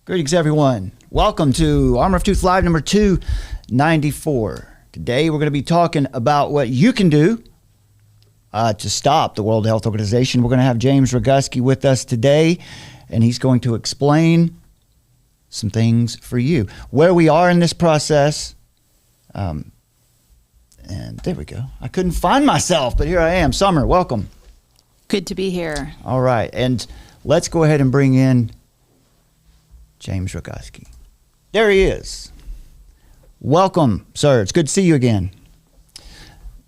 Greetings, everyone. Welcome to Armor of Truth Live number 294. Today, we're going to be talking about what you can do to stop the World Health Organization. We're going to have James Roguski with us today, and he's going to explain some things for you. Where we are in this process. And there we go. I couldn't find myself, but here I am. Summer, welcome. Good to be here. All right, and let's go ahead and bring in James Roguski. There he is. Welcome, sir. It's good to see you again.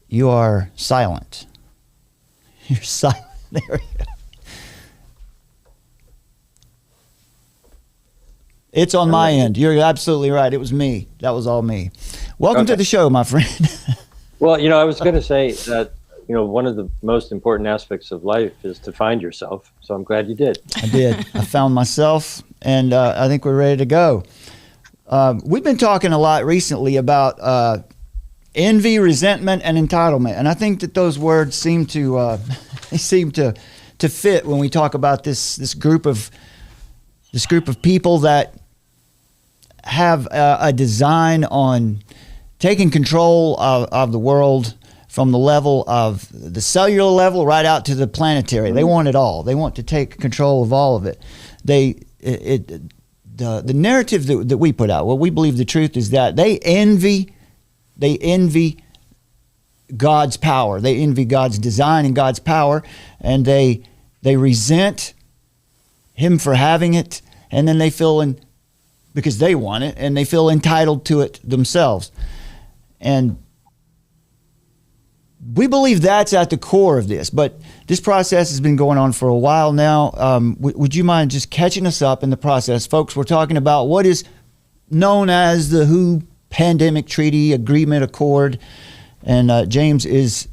You are silent. You're silent. There we go. It's on my end. You're absolutely right. It was me. That was all me. Welcome to the show, my friend. Well, I was going to say that, one of the most important aspects of life is to find yourself. So I'm glad you did. I did. I found myself, and I think we're ready to go. We've been talking a lot recently about envy, resentment, and entitlement, and I think that those words seem to fit when we talk about this group of people that have a design on taking control of the world from the level of the cellular level right out to the planetary. They want it all. They want to take control of all of it. The narrative that we put out, what we believe the truth is that they envy God's power. They envy God's design and God's power, and they resent Him for having it, and then they feel because they want it, and they feel entitled to it themselves. And we believe that's at the core of this, but this process has been going on for a while now. Would you mind just catching us up in the process? Folks, we're talking about what is known as the WHO Pandemic Treaty Agreement Accord, and James is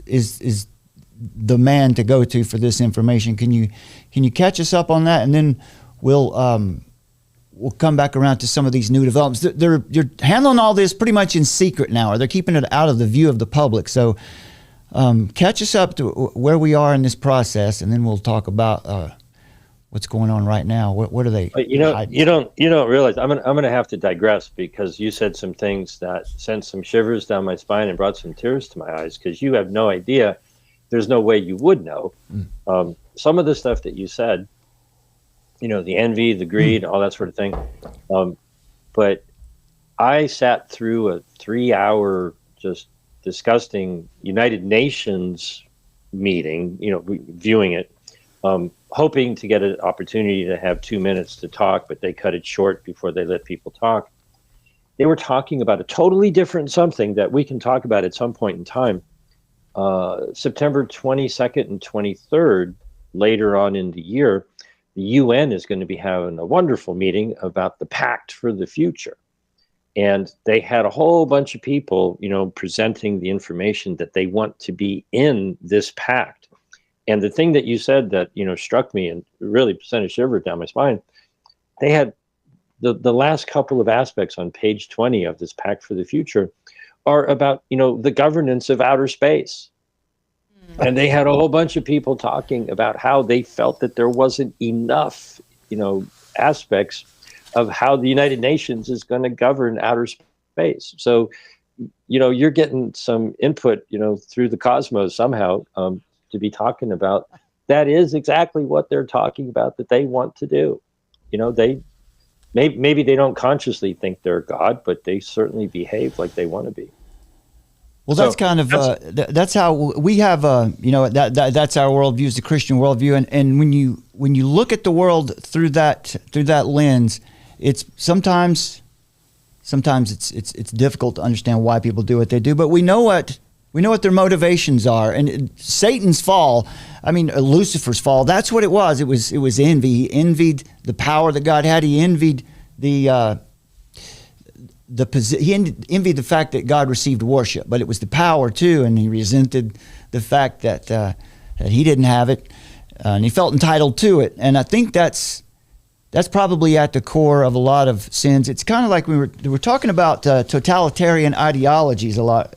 the man to go to for this information. Can you catch us up on that, and then we'll come back around to some of these new developments. You're handling all this pretty much in secret now, or they're keeping it out of the view of the public. So catch us up to where we are in this process, and then we'll talk about what's going on right now. What are they? You don't realize I'm gonna have to digress, because you said some things that sent some shivers down my spine and brought some tears to my eyes, because you have no idea. There's no way you would know. Some of the stuff that you said, the envy, the greed, all that sort of thing. But I sat through a 3-hour just disgusting United Nations meeting, viewing it, hoping to get an opportunity to have 2 minutes to talk, but they cut it short before they let people talk. They were talking about a totally different something that we can talk about at some point in time. September 22nd and 23rd, later on in the year, the UN is going to be having a wonderful meeting about the Pact for the Future. And they had a whole bunch of people, presenting the information that they want to be in this pact. And the thing that you said that, struck me and really sent a shiver down my spine, they had the last couple of aspects on page 20 of this Pact for the Future are about, the governance of outer space. And they had a whole bunch of people talking about how they felt that there wasn't enough, aspects of how the United Nations is going to govern outer space. So, you're getting some input, through the cosmos somehow, to be talking about. That is exactly what they're talking about that they want to do. They maybe they don't consciously think they're God, but they certainly behave like they want to be. Well, that's kind of that's how we have that's our worldview, is the Christian worldview, and when you look at the world through that lens, it's sometimes it's difficult to understand why people do what they do, but we know what their motivations are. And Satan's fall, Lucifer's fall, that's what it was. It was envy. He envied the power that God had. He envied he envied the fact that God received worship, but it was the power too, and he resented the fact that he didn't have it, and he felt entitled to it. And I think that's probably at the core of a lot of sins. It's kind of like we were talking about totalitarian ideologies a lot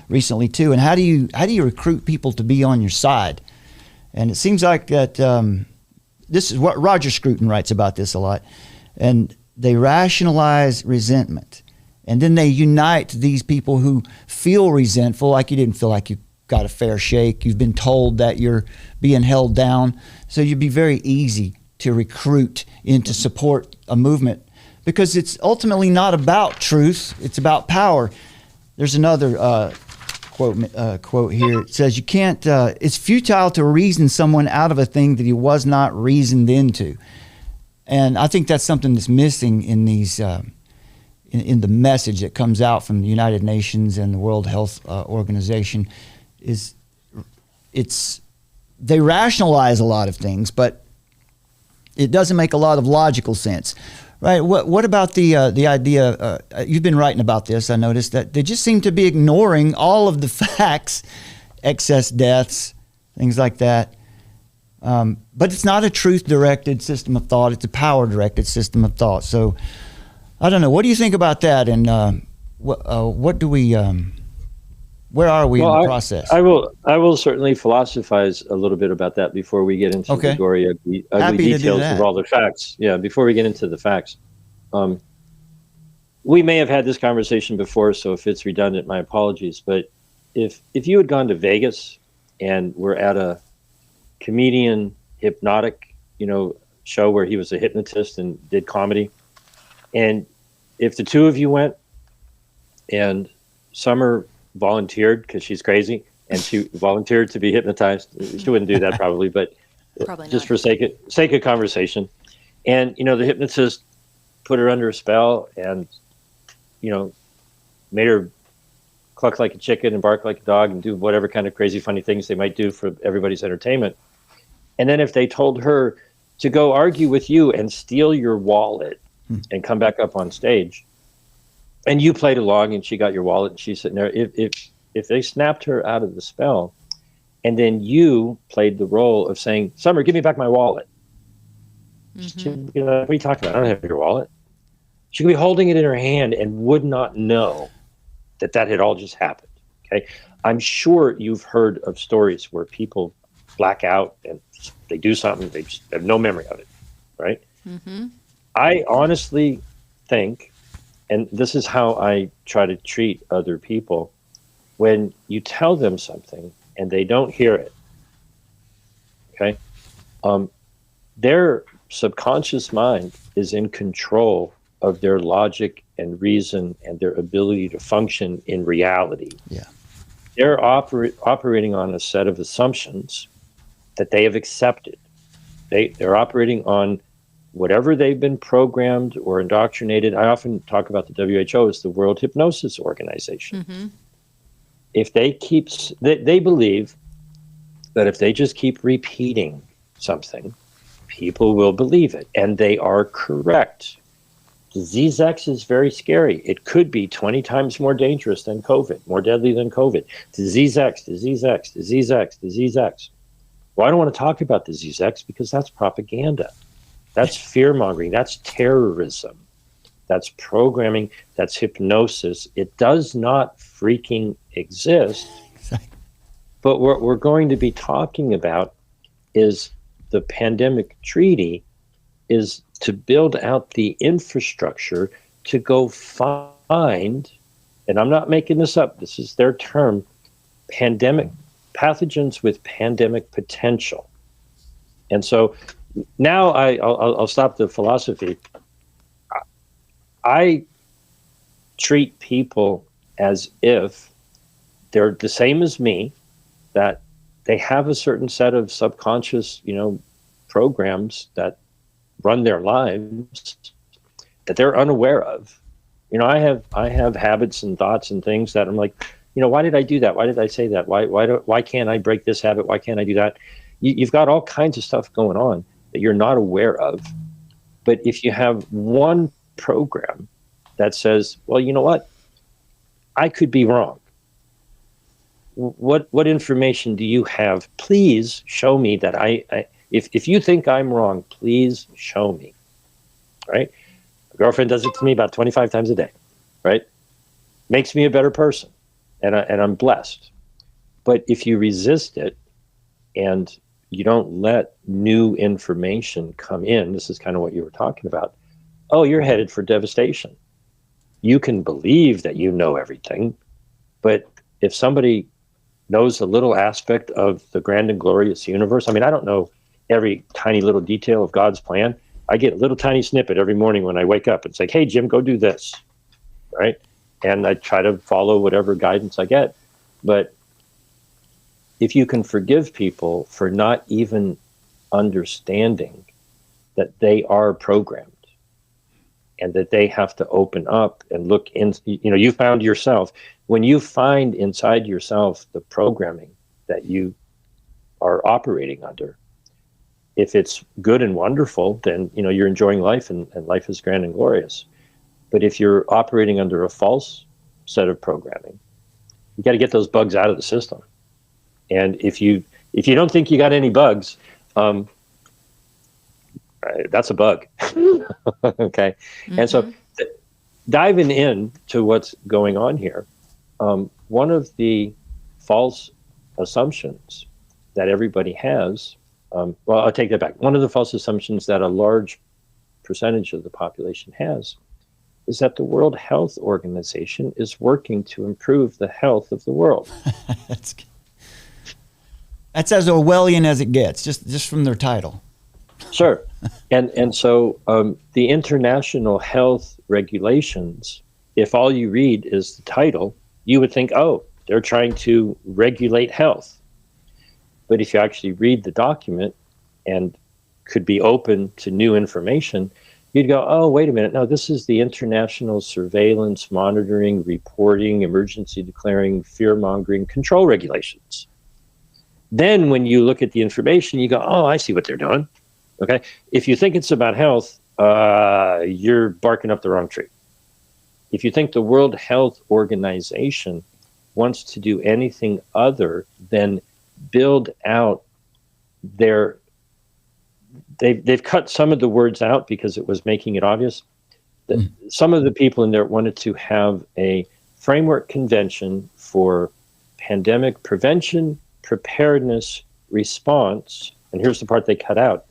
recently too, and how do you recruit people to be on your side? And it seems like that this is what Roger Scruton writes about this a lot, and they rationalize resentment. And then they unite these people who feel resentful, like you didn't feel like you got a fair shake. You've been told that you're being held down. So you'd be very easy to recruit into support a movement, because it's ultimately not about truth. It's about power. There's another quote here. It says, "You can't. It's futile to reason someone out of a thing that he was not reasoned into." And I think that's something that's missing in these in the message that comes out from the United Nations and the World Health Organization. They rationalize a lot of things, but it doesn't make a lot of logical sense. Right. What about the idea? You've been writing about this. I noticed that they just seem to be ignoring all of the facts, excess deaths, things like that. But it's not a truth-directed system of thought. It's a power-directed system of thought. So I don't know. What do you think about that? And what do we? Where are we in the process? I will certainly philosophize a little bit about that before we get into the gory, ugly details of all the facts. Yeah, before we get into the facts. We may have had this conversation before, so if it's redundant, my apologies. But if you had gone to Vegas and were at a comedian hypnotic, show where he was a hypnotist and did comedy, and if the two of you went and Summer volunteered because she's crazy and she volunteered to be hypnotized, she wouldn't do that probably, but probably just not. for sake of conversation, and the hypnotist put her under a spell and made her cluck like a chicken and bark like a dog and do whatever kind of crazy funny things they might do for everybody's entertainment. And then if they told her to go argue with you and steal your wallet and come back up on stage, and you played along and she got your wallet and she's sitting there, if they snapped her out of the spell and then you played the role of saying, "Summer, give me back my wallet." She'd be like, "What are you talking about? I don't have your wallet." She could be holding it in her hand and would not know that had all just happened. Okay. I'm sure you've heard of stories where people black out and they do something, they just have no memory of it. Right. Mm-hmm. I honestly think, and this is how I try to treat other people, when you tell them something and they don't hear it, okay, their subconscious mind is in control of their logic and reason and their ability to function in reality. Yeah. They're operating on a set of assumptions that they have accepted. They're operating on whatever they've been programmed or indoctrinated. I often talk about the WHO as the World Hypnosis Organization. Mm-hmm. If they believe that if they just keep repeating something, people will believe it, and they are correct. Disease X is very scary. It could be 20 times more dangerous than COVID, more deadly than COVID. Disease X, Disease X, Disease X, Disease X. Well, I don't want to talk about Disease X because that's propaganda. That's fear-mongering. That's terrorism. That's programming. That's hypnosis. It does not freaking exist. But what we're going to be talking about is the pandemic treaty is to build out the infrastructure to go find, and I'm not making this up, this is their term, pathogens with pandemic potential. And so now I'll stop the philosophy. I treat people as if they're the same as me, that they have a certain set of subconscious, programs that run their lives that they're unaware of. I have habits and thoughts and things that I'm like, why did I do that? Why did I say that? Why can't I break this habit? Why can't I do that? You've got all kinds of stuff going on that you're not aware of. But if you have one program that says, well, you know what? I could be wrong. What information do you have? Please show me that if you think I'm wrong, please show me. Right? My girlfriend does it to me about 25 times a day. Right? Makes me a better person. And I'm blessed. But if you resist it and you don't let new information come in, this is kind of what you were talking about. oh, you're headed for devastation. You can believe that you know everything, but if somebody knows a little aspect of the grand and glorious universe, I mean, I don't know every tiny little detail of God's plan. I get a little tiny snippet every morning when I wake up. It's like, hey, Jim, go do this, right? And I try to follow whatever guidance I get. But if you can forgive people for not even understanding that they are programmed and that they have to open up and look in, you found yourself, when you find inside yourself the programming that you are operating under, if it's good and wonderful, then, you're enjoying life and life is grand and glorious. But if you're operating under a false set of programming, you got to get those bugs out of the system. And if you don't think you got any bugs, that's a bug. Okay. Mm-hmm. And so diving in to what's going on here, one of the false assumptions that everybody has, well, I'll take that back. One of the false assumptions that a large percentage of the population has is that the World Health Organization is working to improve the health of the world. That's as Orwellian as it gets, just from their title. Sure. And so the international health regulations, if all you read is the title, you would think, oh, they're trying to regulate health. But if you actually read the document and could be open to new information, you'd go, oh, wait a minute. No, this is the International Surveillance, Monitoring, Reporting, Emergency Declaring, Fear-Mongering Control Regulations. Then when you look at the information, you go, oh, I see what they're doing. Okay. If you think it's about health, you're barking up the wrong tree. If you think the World Health Organization wants to do anything other than build out they've cut some of the words out because it was making it obvious that some of the people in there wanted to have a framework convention for pandemic prevention, preparedness, response, and here's the part they cut out,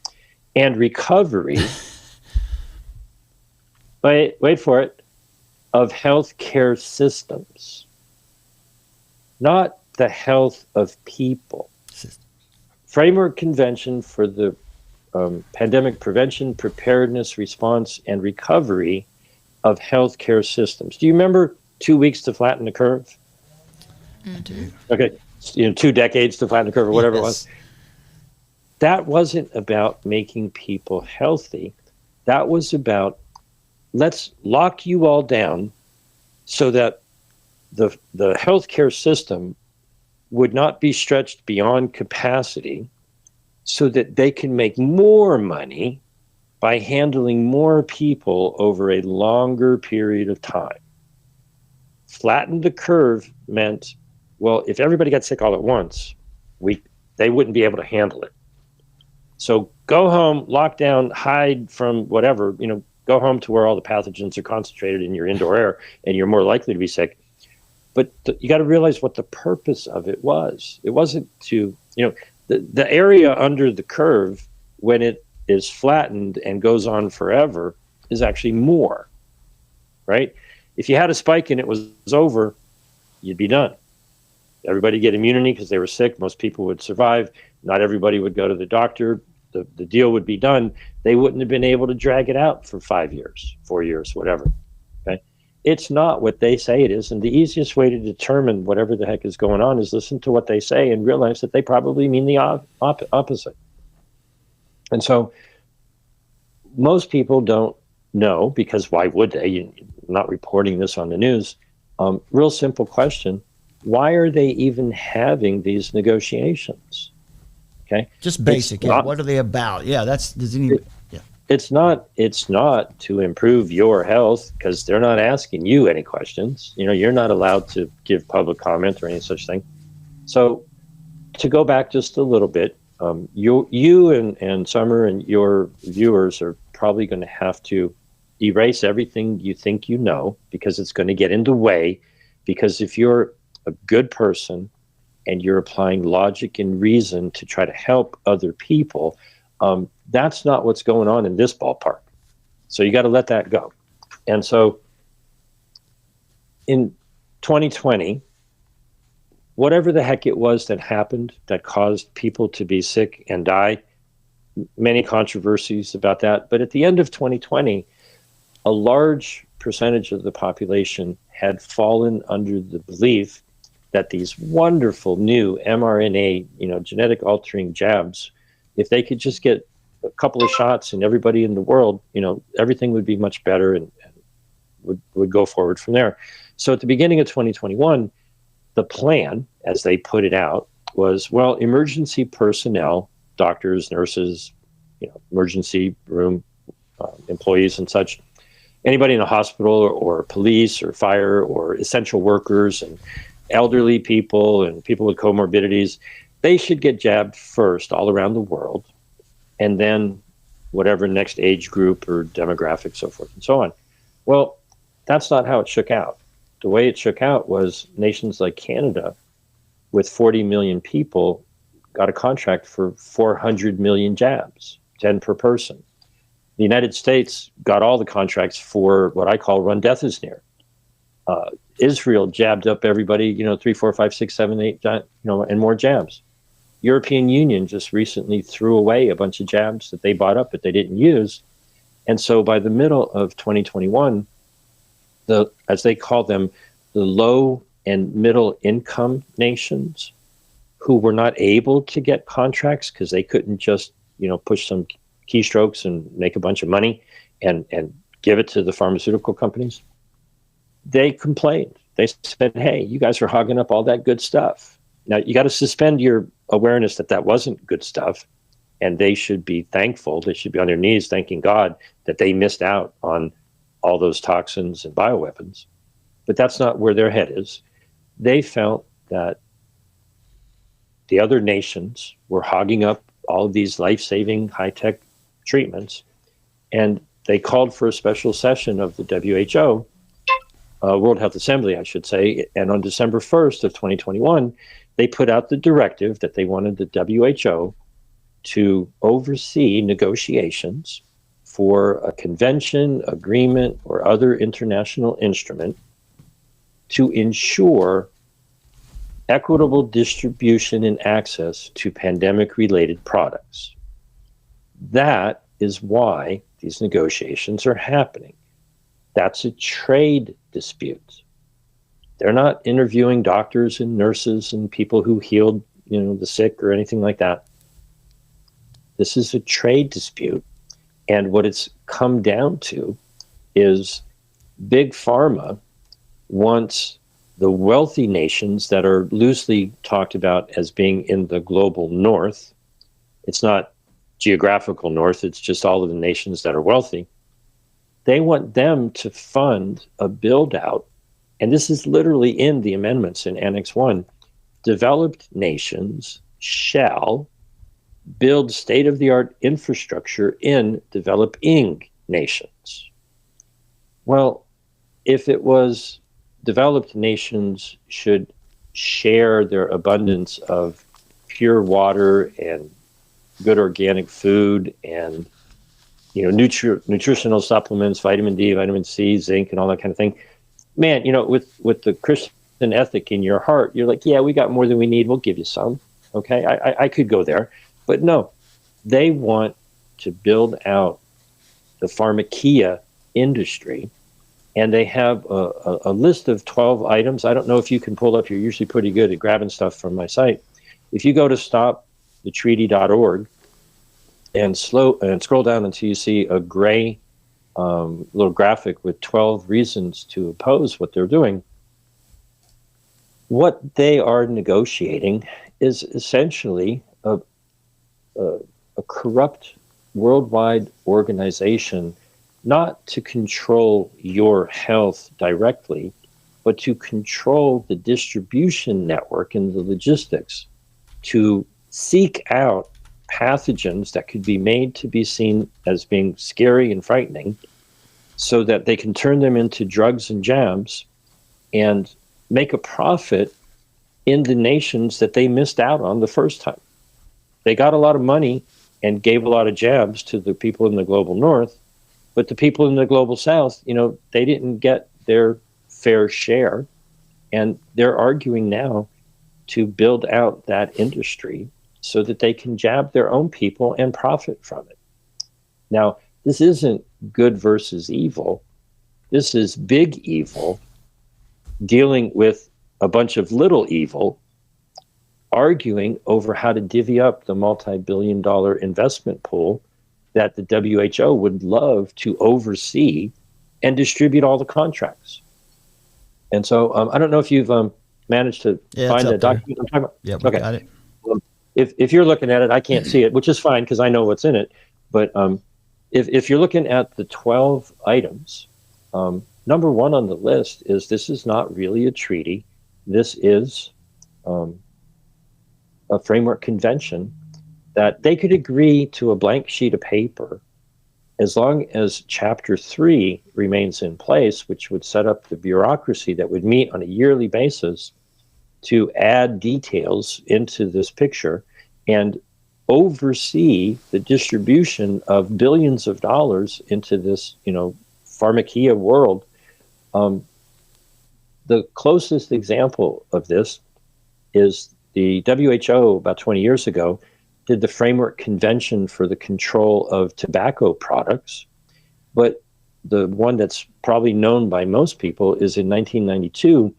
and recovery, wait for it, of healthcare systems, not the health of people. Framework convention for the pandemic prevention, preparedness, response, and recovery of healthcare systems. Do you remember 2 weeks to flatten the curve? I do. Okay, 2 decades to flatten the curve or whatever it was. That wasn't about making people healthy. That was about, let's lock you all down so that the healthcare system would not be stretched beyond capacity so that they can make more money by handling more people over a longer period of time. Flatten the curve meant, well, if everybody got sick all at once, they wouldn't be able to handle it. So go home, lock down, hide from whatever, go home to where all the pathogens are concentrated in your indoor air and you're more likely to be sick. But you got to realize what the purpose of it was. It wasn't to, the area under the curve, when it is flattened and goes on forever, is actually more, right? If you had a spike and it was over, you'd be done. Everybody get immunity because they were sick. Most people would survive. Not everybody would go to the doctor. The deal would be done. They wouldn't have been able to drag it out for 5 years, 4 years, whatever. Okay, it's not what they say it is. And the easiest way to determine whatever the heck is going on is listen to what they say and realize that they probably mean the opposite. And so most people don't know, because why would they? You're not reporting this on the news. Real simple question. Why are they even having these negotiations? Okay, just basic. What are they about? Yeah, It's not to improve your health, because they're not asking you any questions. You're not allowed to give public comment or any such thing. So to go back just a little bit, you and Summer and your viewers are probably going to have to erase everything you think you know, because it's going to get in the way. Because if you're a good person and you're applying logic and reason to try to help other people, that's not what's going on in this ballpark. So you got to let that go. And so in 2020, whatever the heck it was that happened that caused people to be sick and die, many controversies about that. But at the end of 2020, a large percentage of the population had fallen under the belief that these wonderful new mRNA, genetic altering jabs, if they could just get a couple of shots in everybody in the world, everything would be much better and would go forward from there. So at the beginning of 2021, the plan, as they put it out, was, well, emergency personnel, doctors, nurses, emergency room employees and such, anybody in a hospital or police or fire or essential workers and elderly people and people with comorbidities, they should get jabbed first all around the world, and then whatever next age group or demographic, so forth and so on. Well, that's not how it shook out. The way it shook out was nations like Canada, with 40 million people, got a contract for 400 million jabs, 10 per person. The United States got all the contracts for what I call run death is near. Israel jabbed up everybody, 3, 4, 5, 6, 7, 8, and more jabs. European Union just recently threw away a bunch of jabs that they bought up but they didn't use. And so by the middle of 2021, as they call them, the low and middle income nations who were not able to get contracts because they couldn't just, push some keystrokes and make a bunch of money and give it to the pharmaceutical companies, they complained. They said, hey, you guys are hogging up all that good stuff. Now, you got to suspend your awareness that wasn't good stuff, and they should be thankful. They should be on their knees thanking God that they missed out on all those toxins and bioweapons. But that's not where their head is. They felt that the other nations were hogging up all of these life-saving high-tech treatments, and they called for a special session of the WHO, World Health Assembly, I should say, and on December 1st of 2021, they put out the directive that they wanted the WHO to oversee negotiations for a convention, agreement, or other international instrument to ensure equitable distribution and access to pandemic-related products. That is why these negotiations are happening. That's a trade dispute. They're not interviewing doctors and nurses and people who healed, the sick or anything like that. This is a trade dispute. And what it's come down to is big pharma wants the wealthy nations that are loosely talked about as being in the global north. It's not geographical north, it's just all of the nations that are wealthy. They want them to fund a build out, and this is literally in the amendments in Annex 1. Developed nations shall build state-of-the-art infrastructure in developing nations. Well, if it was developed nations should share their abundance of pure water and good organic food and nutritional supplements, vitamin D, vitamin C, zinc, and all that kind of thing. Man, with the Christian ethic in your heart, you're like, yeah, we got more than we need. We'll give you some. Okay, I could go there. But no, they want to build out the pharmakeia industry, and they have a list of 12 items. I don't know if you can pull up. You're usually pretty good at grabbing stuff from my site. If you go to stopthetreaty.org and scroll down until you see a gray little graphic with 12 reasons to oppose what they're doing, what they are negotiating is essentially a corrupt worldwide organization, not to control your health directly, but to control the distribution network and the logistics, to seek out pathogens that could be made to be seen as being scary and frightening so that they can turn them into drugs and jabs and make a profit in the nations that they missed out on the first time. They got a lot of money and gave a lot of jabs to the people in the global north, But the people in the global south, they didn't get their fair share. And they're arguing now to build out that industry so that they can jab their own people and profit from it. Now, this isn't good versus evil. This is big evil dealing with a bunch of little evil, arguing over how to divvy up the multi-billion-dollar investment pool that the WHO would love to oversee and distribute all the contracts. And so I don't know if you've managed to find the document I'm talking about. Yeah, we got it. If you're looking at it, I can't see it, which is fine because I know what's in it. But if you're looking at the 12 items, number one on the list is this is not really a treaty. This is a framework convention that they could agree to a blank sheet of paper as long as Chapter 3 remains in place, which would set up the bureaucracy that would meet on a yearly basis to add details into this picture and oversee the distribution of billions of dollars into this, pharmakia world. The closest example of this is the WHO about 20 years ago did the Framework Convention for the Control of Tobacco Products. But the one that's probably known by most people is in 1992,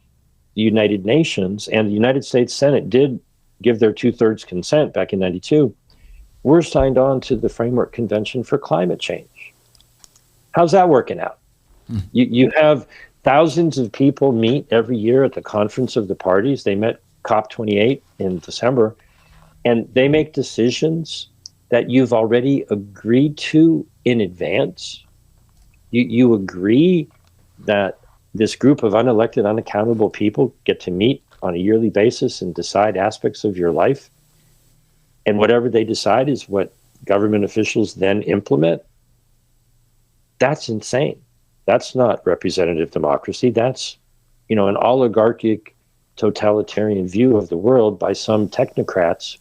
the United Nations and the United States Senate did give their 2/3 consent back in 92. We're signed on to the Framework Convention for Climate Change. How's that working out? You have thousands of people meet every year at the Conference of the Parties. They met COP28 in December, and they make decisions that you've already agreed to in advance. You agree that this group of unelected, unaccountable people get to meet on a yearly basis and decide aspects of your life. And whatever they decide is what government officials then implement. That's insane. That's not representative democracy. That's, an oligarchic, totalitarian view of the world by some technocrats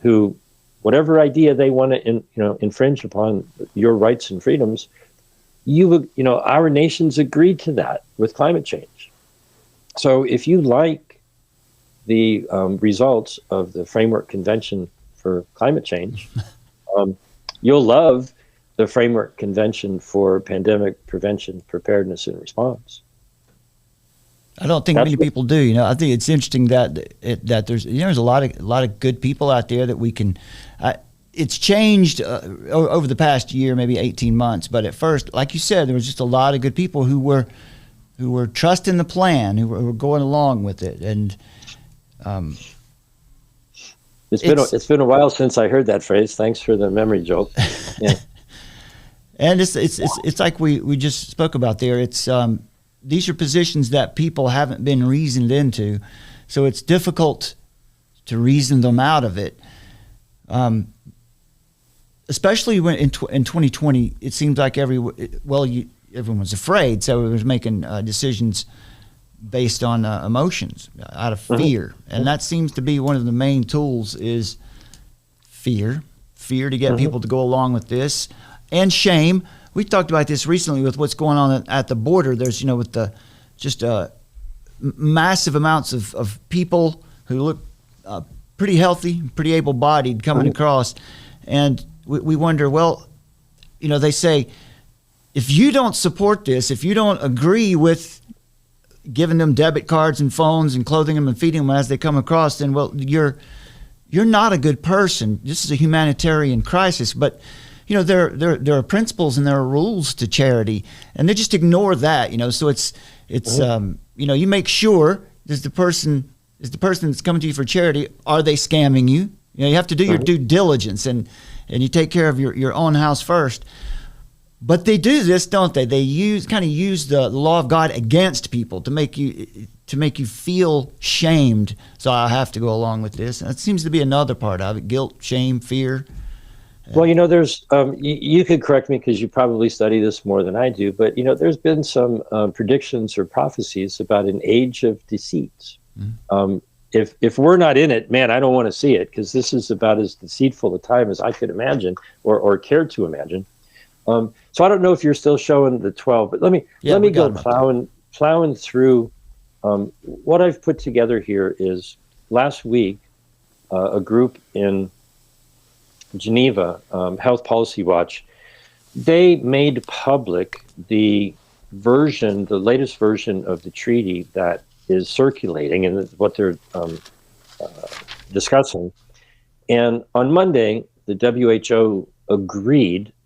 who whatever idea they want to infringe upon your rights and freedoms, our nations agreed to that with climate change. So if you like the results of the Framework Convention for Climate Change, you'll love the Framework Convention for Pandemic Prevention, Preparedness, and Response. I don't think many people do. I think it's interesting that there's a lot of good people out there that we can. It's changed over the past year, maybe 18 months. But at first, like you said, there was just a lot of good people who were trusting the plan, who were going along with it, and it's been a while since I heard that phrase. Thanks for the memory jolt. Yeah. And it's like we just spoke about there. It's these are positions that people haven't been reasoned into, so it's difficult to reason them out of it. Especially when in 2020, it seems like everyone's afraid, so it was making decisions based on emotions, out of fear, and that seems to be one of the main tools is fear to get people to go along with this, and shame. We talked about this recently with what's going on at the border. There's, with the just massive amounts of people who look pretty healthy, pretty able-bodied coming across. And we wonder, they say, if you don't support this, if you don't agree with giving them debit cards and phones and clothing them and feeding them as they come across, then, you're not a good person. This is a humanitarian crisis. But there are principles and there are rules to charity, and they just ignore that. So it's you make sure is the person that's coming to you for charity, are they scamming you? You have to do your due diligence and you take care of your own house first. But they do this, don't they? They use the law of God against people to make you feel shamed. So I have to go along with this. And that seems to be another part of it: guilt, shame, fear. Well, there's you could correct me because you probably study this more than I do, but there's been some predictions or prophecies about an age of deceit. If we're not in it, man, I don't want to see it, because this is about as deceitful a time as I could imagine or care to imagine. So I don't know if you're still showing the 12, but let me go plowing through. What I've put together here is last week, a group in Geneva, Health Policy Watch, they made public the latest version of the treaty that is circulating and what they're discussing. And on Monday, the WHO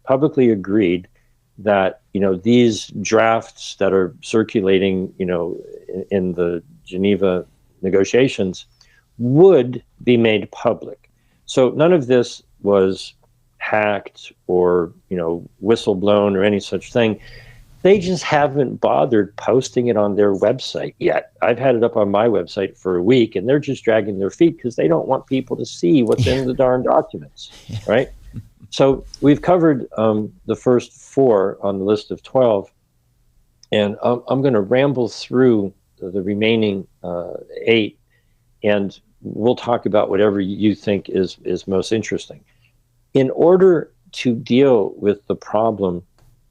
publicly agreed that, these drafts that are circulating, in the Geneva negotiations would be made public. So none of this was hacked or, whistleblown or any such thing. They just haven't bothered posting it on their website yet. I've had it up on my website for a week, and they're just dragging their feet because they don't want people to see what's in the darn documents, right? So we've covered the first 4 on the list of 12, and I'm going to ramble through the remaining 8, and we'll talk about whatever you think is most interesting. In order to deal with the problem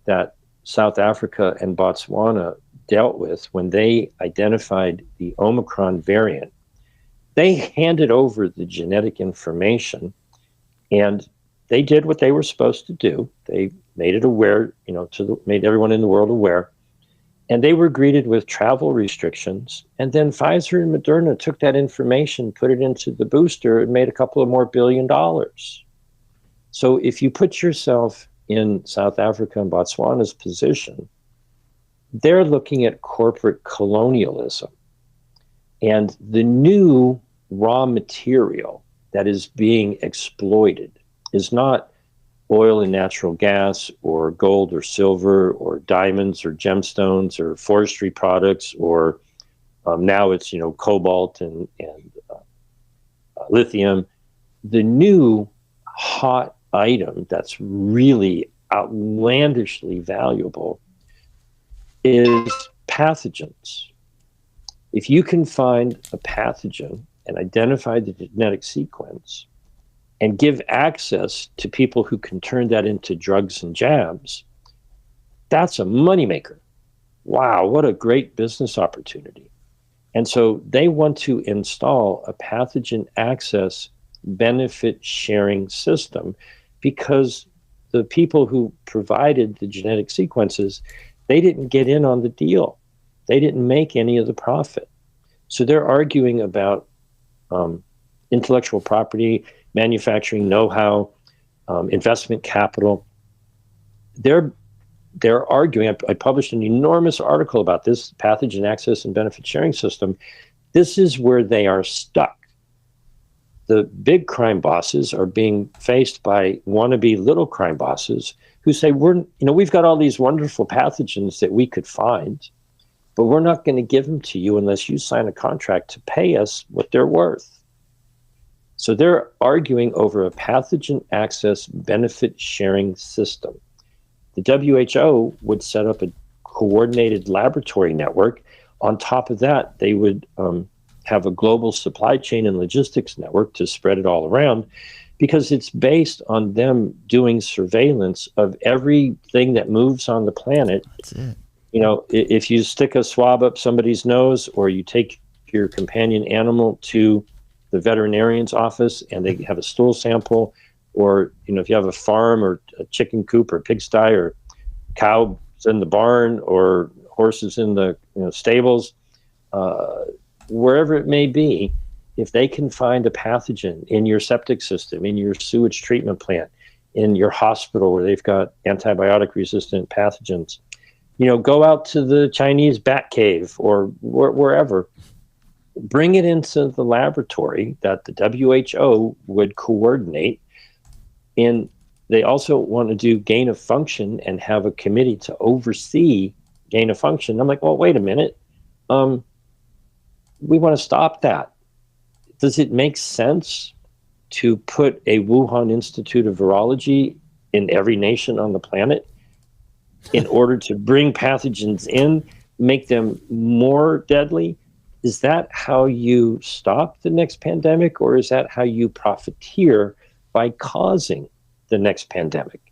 that South Africa and Botswana dealt with when they identified the Omicron variant, they handed over the genetic information, and they did what they were supposed to do. They made it aware, made everyone in the world aware, and they were greeted with travel restrictions. And then Pfizer and Moderna took that information, put it into the booster, and made a couple of more $1 billion. So if you put yourself in South Africa and Botswana's position, they're looking at corporate colonialism. And the new raw material that is being exploited is not oil and natural gas or gold or silver or diamonds or gemstones or forestry products or now it's, cobalt and lithium. The new hot item that's really outlandishly valuable is pathogens. If you can find a pathogen and identify the genetic sequence and give access to people who can turn that into drugs and jabs, that's a moneymaker. Wow, what a great business opportunity. And so they want to install a pathogen access benefit sharing system because the people who provided the genetic sequences, they didn't get in on the deal. They didn't make any of the profit. So they're arguing about intellectual property, manufacturing know-how, investment capital. They're arguing. I published an enormous article about this pathogen access and benefit sharing system. This is where they are stuck. The big crime bosses are being faced by wannabe little crime bosses who say, we've got all these wonderful pathogens that we could find, but we're not going to give them to you unless you sign a contract to pay us what they're worth. So they're arguing over a pathogen access benefit sharing system. The WHO would set up a coordinated laboratory network. On top of that, they would have a global supply chain and logistics network to spread it all around, because it's based on them doing surveillance of everything that moves on the planet. That's it. If you stick a swab up somebody's nose, or you take your companion animal to the veterinarian's office and they have a stool sample, or if you have a farm or a chicken coop or pigsty or cows in the barn or horses in the stables, wherever it may be, if they can find a pathogen in your septic system, in your sewage treatment plant, in your hospital where they've got antibiotic resistant pathogens, go out to the Chinese bat cave or wherever, bring it into the laboratory that the WHO would coordinate. And they also want to do gain of function and have a committee to oversee gain of function. I'm like, well, wait a minute. We want to stop that. Does it make sense to put a Wuhan Institute of Virology in every nation on the planet in order to bring pathogens in, make them more deadly? Is that how you stop the next pandemic, or is that how you profiteer by causing the next pandemic?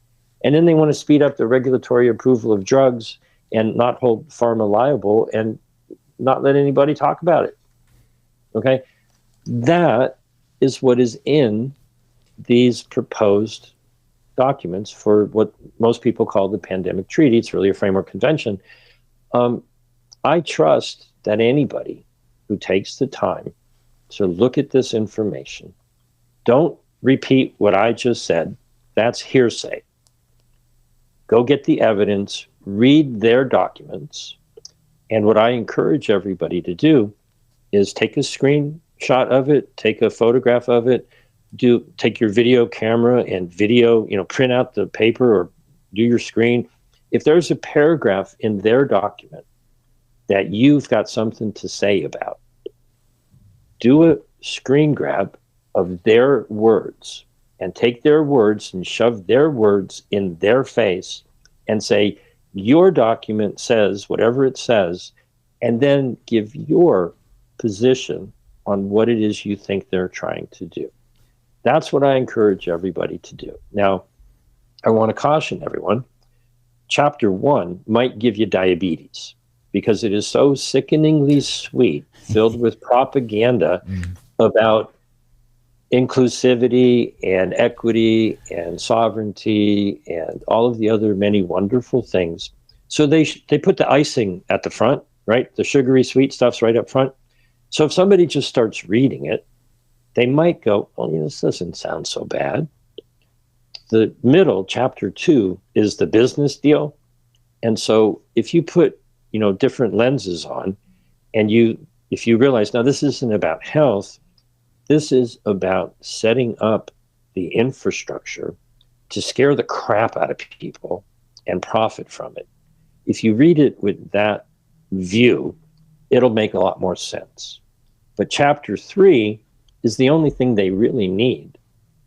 And then they want to speed up the regulatory approval of drugs and not hold pharma liable and not let anybody talk about it. Okay? That is what is in these proposed documents for what most people call the pandemic treaty. It's really a framework convention. I trust that anybody who takes the time to look at this information, don't repeat what I just said. That's hearsay. Go get the evidence, read their documents. And what I encourage everybody to do is take a screenshot of it, take a photograph of it, take your video camera and video, print out the paper or do your screen. If there's a paragraph in their document that you've got something to say about, do a screen grab of their words and take their words and shove their words in their face and say, your document says whatever it says, and then give your position on what it is you think they're trying to do. That's what I encourage everybody to do. Now, I want to caution everyone, chapter 1 might give you diabetes because it is so sickeningly sweet, filled with propaganda about inclusivity and equity and sovereignty and all of the other many wonderful things. So they put the icing at the front, right? The sugary sweet stuff's right up front. So if somebody just starts reading it, they might go, well, this doesn't sound so bad. The middle, chapter 2, is the business deal. And so if you put, different lenses on, and if you realize, now this isn't about health, this is about setting up the infrastructure to scare the crap out of people and profit from it. If you read it with that view, it'll make a lot more sense. But chapter 3 is the only thing they really need,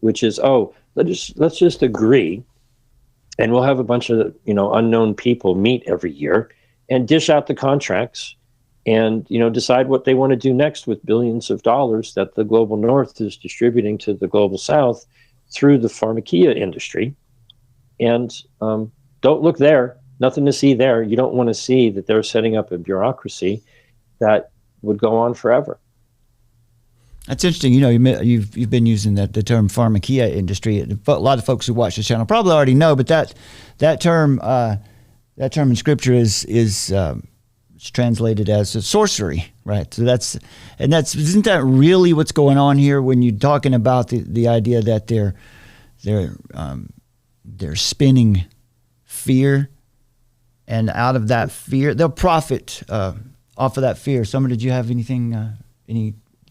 which is, let's just agree, and we'll have a bunch of unknown people meet every year and dish out the contracts and decide what they want to do next with billions of dollars that the global north is distributing to the global south through the pharmakeia industry. And don't look there, nothing to see there. You don't want to see that they're setting up a bureaucracy that would go on forever. That's interesting. You've been using the term pharmakeia industry. A lot of folks who watch this channel probably already know, but that term in Scripture is translated as a sorcery, right? So isn't that really what's going on here when you're talking about the idea that they're spinning fear, and out of that fear they'll profit off of that fear. Summer, did you have anything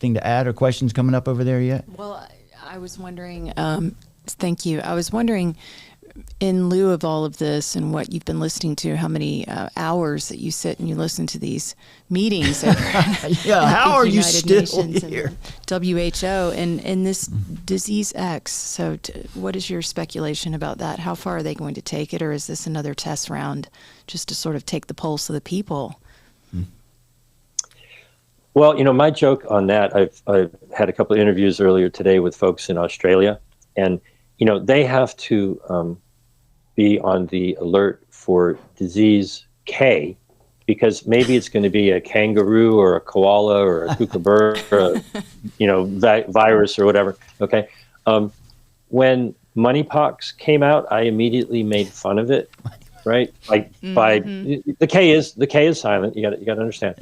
to add or questions coming up over there yet? Well, I was wondering, thank you. I was wondering, in lieu of all of this and what you've been listening to, how many hours that you sit and you listen to these meetings over how are you still here? WHO and this disease X. So what is your speculation about that? How far are they going to take it, or is this another test round just to sort of take the pulse of the people? Well, my joke on that, I've had a couple of interviews earlier today with folks in Australia, and they have to be on the alert for disease K, because maybe it's going to be a kangaroo or a koala or a kookaburra, virus or whatever. Okay. When monkeypox came out, I immediately made fun of it. Right. Like the K is silent. You got to understand.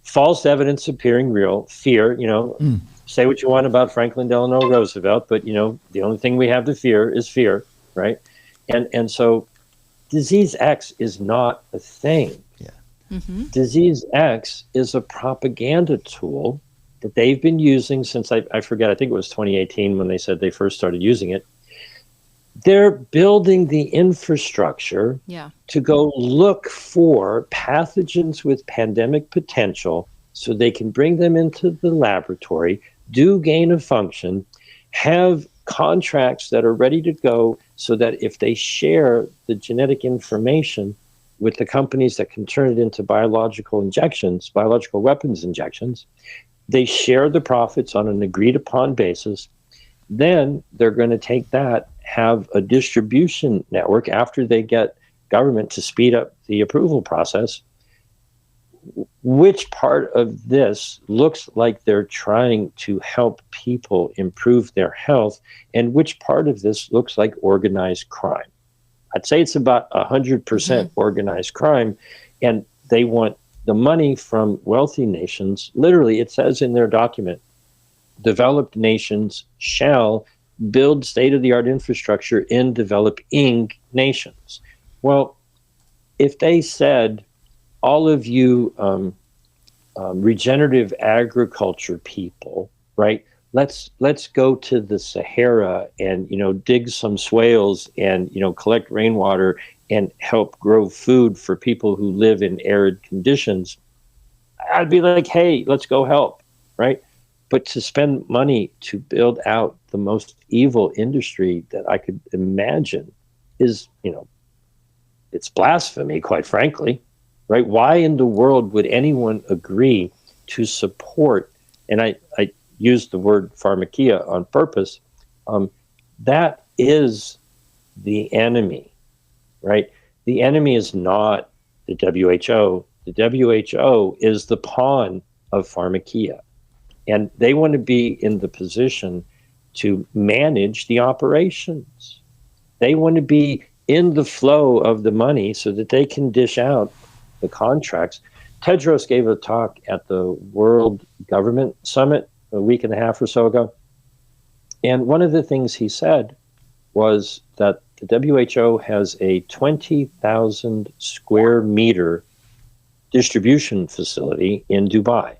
False evidence appearing real, fear, say what you want about Franklin Delano Roosevelt, but the only thing we have to fear is fear, right? And so disease X is not a thing. Yeah. Mm-hmm. Disease X is a propaganda tool that they've been using since I forget, I think it was 2018 when they said they first started using it. They're building the infrastructure to go look for pathogens with pandemic potential so they can bring them into the laboratory, do gain of function, have contracts that are ready to go so that if they share the genetic information with the companies that can turn it into biological weapons injections, they share the profits on an agreed upon basis. Then they're going to take that, have a distribution network after they get government to speed up the approval process. Which part of this looks like they're trying to help people improve their health, and which part of this looks like organized crime? I'd say it's about 100% organized crime, and they want the money from wealthy nations. Literally, it says in their document, developed nations shall build state-of-the-art infrastructure in developing nations. Well, if they said, all of you regenerative agriculture people, right? Let's go to the Sahara and, dig some swales and, collect rainwater and help grow food for people who live in arid conditions. I'd be like, hey, let's go help, right? But to spend money to build out the most evil industry that I could imagine is, it's blasphemy, quite frankly. Right? Why in the world would anyone agree to support, and I used the word pharmakia on purpose, that is the enemy, right? The enemy is not the WHO. The WHO is the pawn of pharmakia. And they want to be in the position to manage the operations. They want to be in the flow of the money so that they can dish out the contracts. Tedros gave a talk at the World Government Summit a week and a half or so ago. And one of the things he said was that the WHO has a 20,000 square meter distribution facility in Dubai.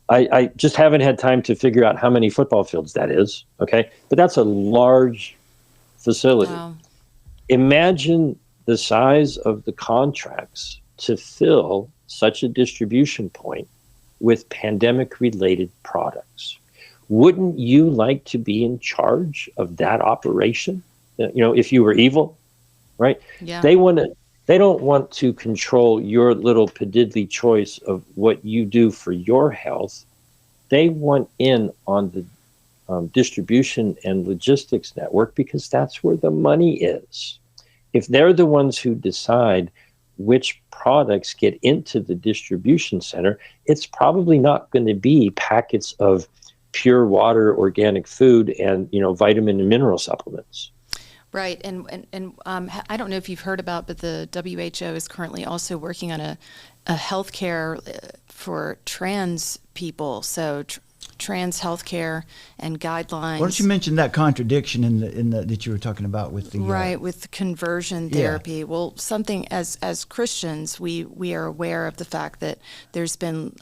I just haven't had time to figure out how many football fields that is, okay? But that's a large facility. Wow. Imagine the size of the contracts to fill such a distribution point with pandemic-related products. Wouldn't you like to be in charge of that operation? If you were evil, right? Yeah. They don't want to control your little piddly choice of what you do for your health. They want in on the distribution and logistics network because that's where the money is. If they're the ones who decide which products get into the distribution center, it's probably not going to be packets of pure water, organic food, and vitamin and mineral supplements. Right, and I don't know if you've heard about, but the WHO is currently also working on a healthcare for trans people. So trans healthcare and guidelines. Why don't you mention that contradiction in the that you were talking about with the right with conversion therapy? Yeah. Well, something as Christians, we are aware of the fact that there's been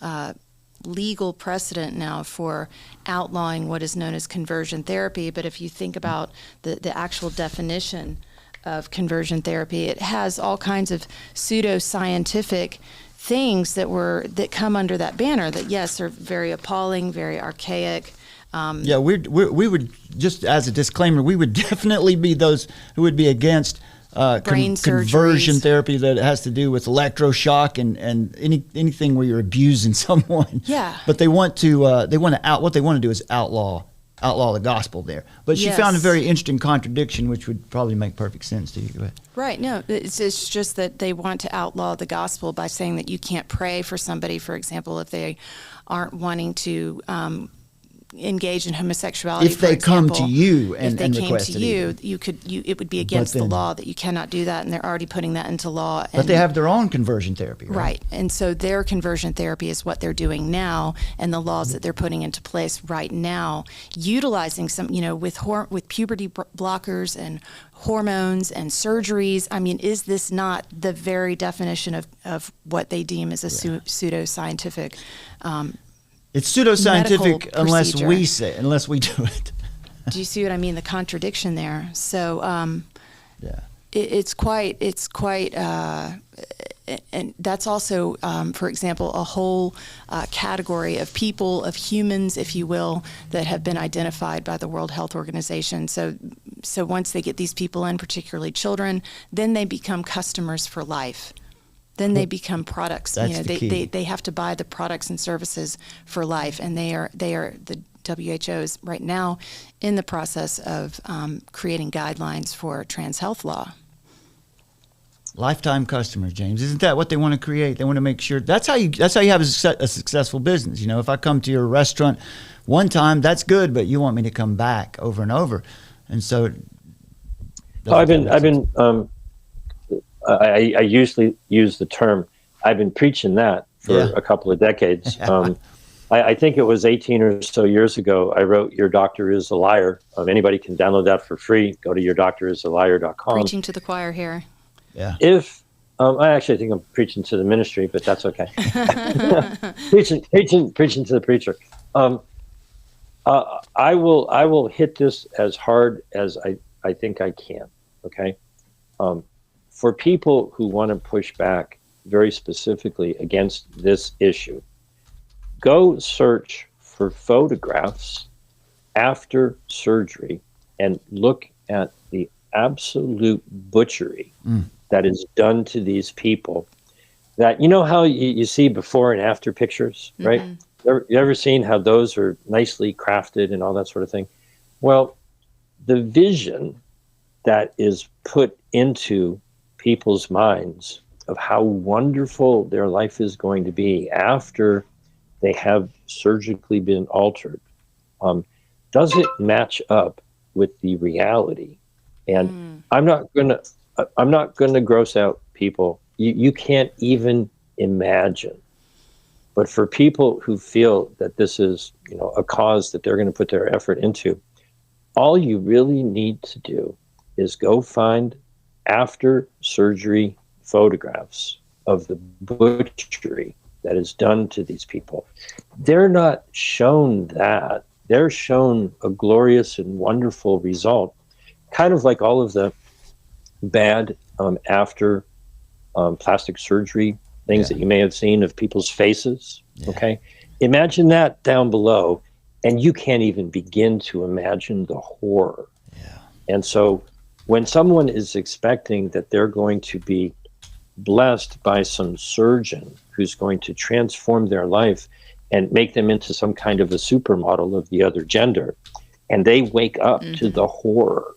legal precedent now for outlawing what is known as conversion therapy. But if you think about the actual definition of conversion therapy, it has all kinds of pseudoscientific things that come under that banner that, yes, are very appalling, very archaic. We would, just as a disclaimer, we would definitely be those who would be against conversion therapy that has to do with electroshock and anything where you're abusing someone. Yeah. But what they want to do is outlaw the gospel there. But she found a very interesting contradiction, which would probably make perfect sense to you. Go ahead. Right. No, it's just that they want to outlaw the gospel by saying that you can't pray for somebody, for example, if they aren't wanting to engage in homosexuality. If they come to you and request it, it would be against the law that you cannot do that, and they're already putting that into law. But they have their own conversion therapy, right? Right, and so their conversion therapy is what they're doing now, and the laws that they're putting into place right now, utilizing some, with puberty blockers and hormones and surgeries. I mean, is this not the very definition of what they deem as a pseudoscientific? It's pseudoscientific unless we do it. Do you see what I mean? The contradiction there. So, it's quite, and that's also, for example, a whole category of people, of humans, if you will, that have been identified by the World Health Organization. So once they get these people in, particularly children, then they become customers for life. Then they become products. That's the key. They have to buy the products and services for life, and they are the WHO is right now in the process of creating guidelines for trans health law. Lifetime customers, James. Isn't that what they want to create? They want to make sure that's how you have a successful business. You know, if I come to your restaurant one time, that's good, but you want me to come back over and over, and so. I usually use the term. I've been preaching that for a couple of decades. I think it was 18 or so years ago. I wrote "Your Doctor Is a Liar." Anybody can download that for free. Go to yourdoctorisaliar.com. Preaching to the choir here. Yeah. If I actually think I'm preaching to the ministry, but that's okay. preaching to the preacher. I will hit this as hard as I think I can. Okay. For people who want to push back very specifically against this issue, go search for photographs after surgery and look at the absolute butchery that is done to these people. That, you know how you see before and after pictures, right? You ever seen how those are nicely crafted and all that sort of thing? Well, the vision that is put into people's minds of how wonderful their life is going to be after they have surgically been altered doesn't match up with the reality. And I'm not gonna gross out people. You can't even imagine. But for people who feel that this is, a cause that they're going to put their effort into, all you really need to do is go find after surgery photographs of the butchery that is done to these people. They're not shown that. They're shown a glorious and wonderful result, kind of like all of the bad after plastic surgery things that you may have seen of people's faces. Okay. Imagine that down below, and you can't even begin to imagine the horror. And so when someone is expecting that they're going to be blessed by some surgeon who's going to transform their life and make them into some kind of a supermodel of the other gender, and they wake up to the horror,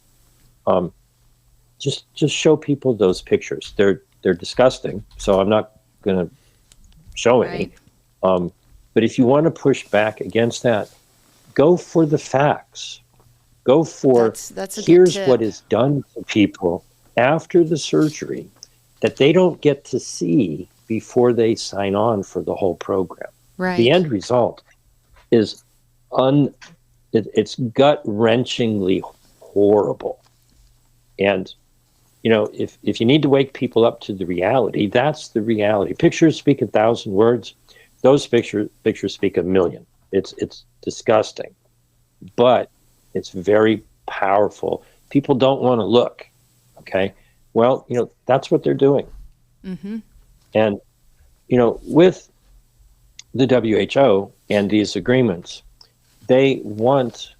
just show people those pictures. They're disgusting, so I'm not going to show any. But if you want to push back against that, go for the facts. Go for here's what is done to people after the surgery that they don't get to see before they sign on for the whole program. The end result is it's gut-wrenchingly horrible. And if you need to wake people up to the reality, that's the reality. Pictures speak 1,000 words. Those pictures speak 1,000,000. It's disgusting, but it's very powerful. People don't want to look. Okay. Well, that's what they're doing. And, with the WHO and these agreements, they want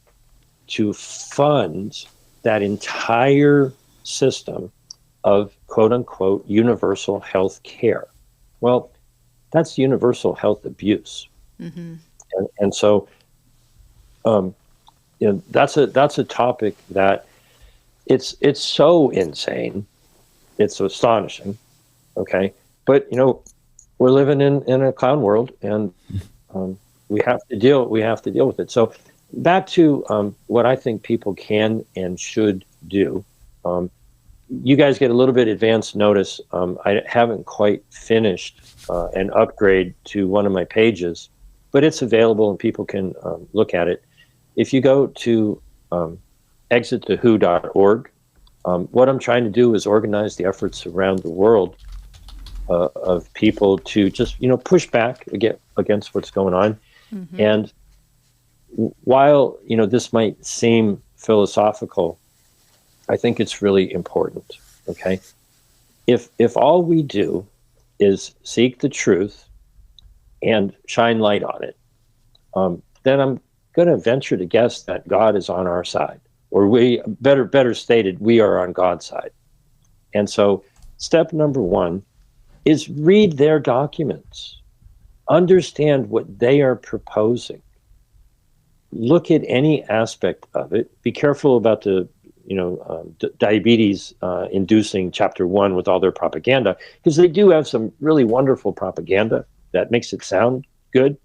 to fund that entire system of quote unquote universal health care. Well, that's universal health abuse. And so, that's a topic that it's so insane. It's so astonishing. Okay. But, we're living in a clown world, and we have to deal with it. So back to what I think people can and should do. You guys get a little bit advance notice. I haven't quite finished an upgrade to one of my pages, but it's available and people can look at it. If you go to exitthewho.org, what I'm trying to do is organize the efforts around the world of people to just, push back against what's going on. And while, this might seem philosophical, I think it's really important. Okay. If all we do is seek the truth and shine light on it, then I'm going to venture to guess that God is on our side, or better stated, we are on God's side. And so step number one is read their documents, understand what they are proposing, look at any aspect of it. Be careful about the diabetes inducing chapter 1 with all their propaganda, because they do have some really wonderful propaganda that makes it sound good.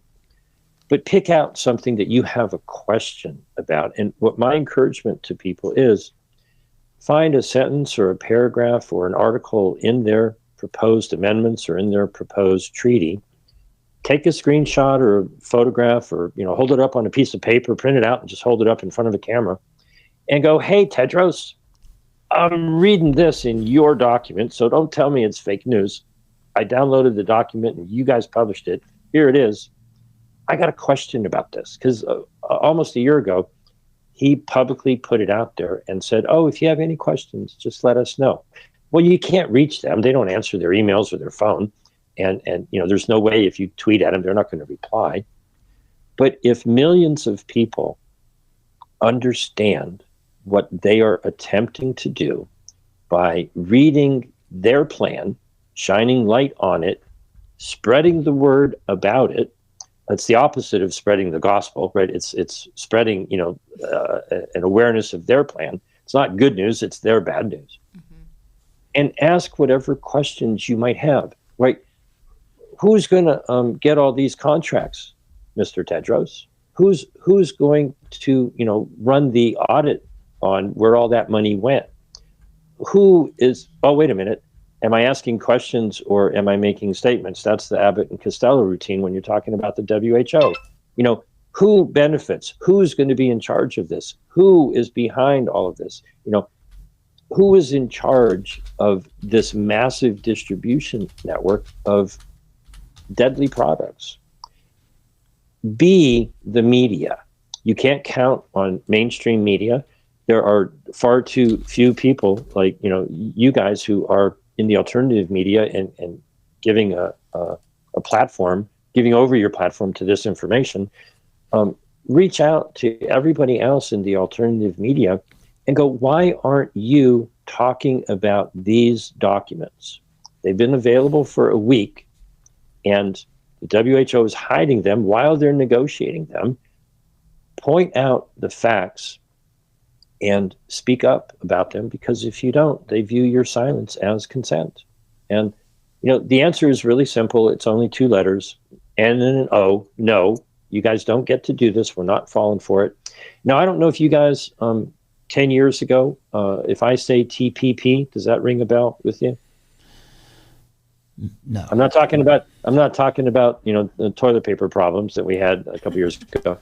But pick out something that you have a question about. And what my encouragement to people is, find a sentence or a paragraph or an article in their proposed amendments or in their proposed treaty. Take a screenshot or a photograph, or hold it up on a piece of paper, print it out, and just hold it up in front of the camera and go, "Hey, Tedros, I'm reading this in your document, so don't tell me it's fake news. I downloaded the document and you guys published it. Here it is. I got a question about this," because almost a year ago, he publicly put it out there and said, "Oh, if you have any questions, just let us know." Well, you can't reach them. They don't answer their emails or their phone. And there's no way if you tweet at them, they're not going to reply. But if millions of people understand what they are attempting to do by reading their plan, shining light on it, spreading the word about it, it's the opposite of spreading the gospel, right? It's spreading, an awareness of their plan. It's not good news, it's their bad news. Mm-hmm. And ask whatever questions you might have, right? Who's going to get all these contracts, Mr. Tedros? Who's going to, run the audit on where all that money went? Who is, oh, wait a minute. Am I asking questions or am I making statements? That's the Abbott and Costello routine when you're talking about the WHO. Who benefits? Who's going to be in charge of this? Who is behind all of this? Who is in charge of this massive distribution network of deadly products? Be the media. You can't count on mainstream media. There are far too few people like, you guys who are in the alternative media and giving a platform, giving over your platform to this information. Reach out to everybody else in the alternative media and go, why aren't you talking about these documents? They've been available for a week and the WHO is hiding them while they're negotiating them. Point out the facts and speak up about them, because if you don't, they view your silence as consent. And, the answer is really simple. It's only 2 letters, N and an O. No, you guys don't get to do this. We're not falling for it. Now, I don't know if you guys, 10 years ago, if I say TPP, does that ring a bell with you? No. I'm not talking about, the toilet paper problems that we had a couple years ago.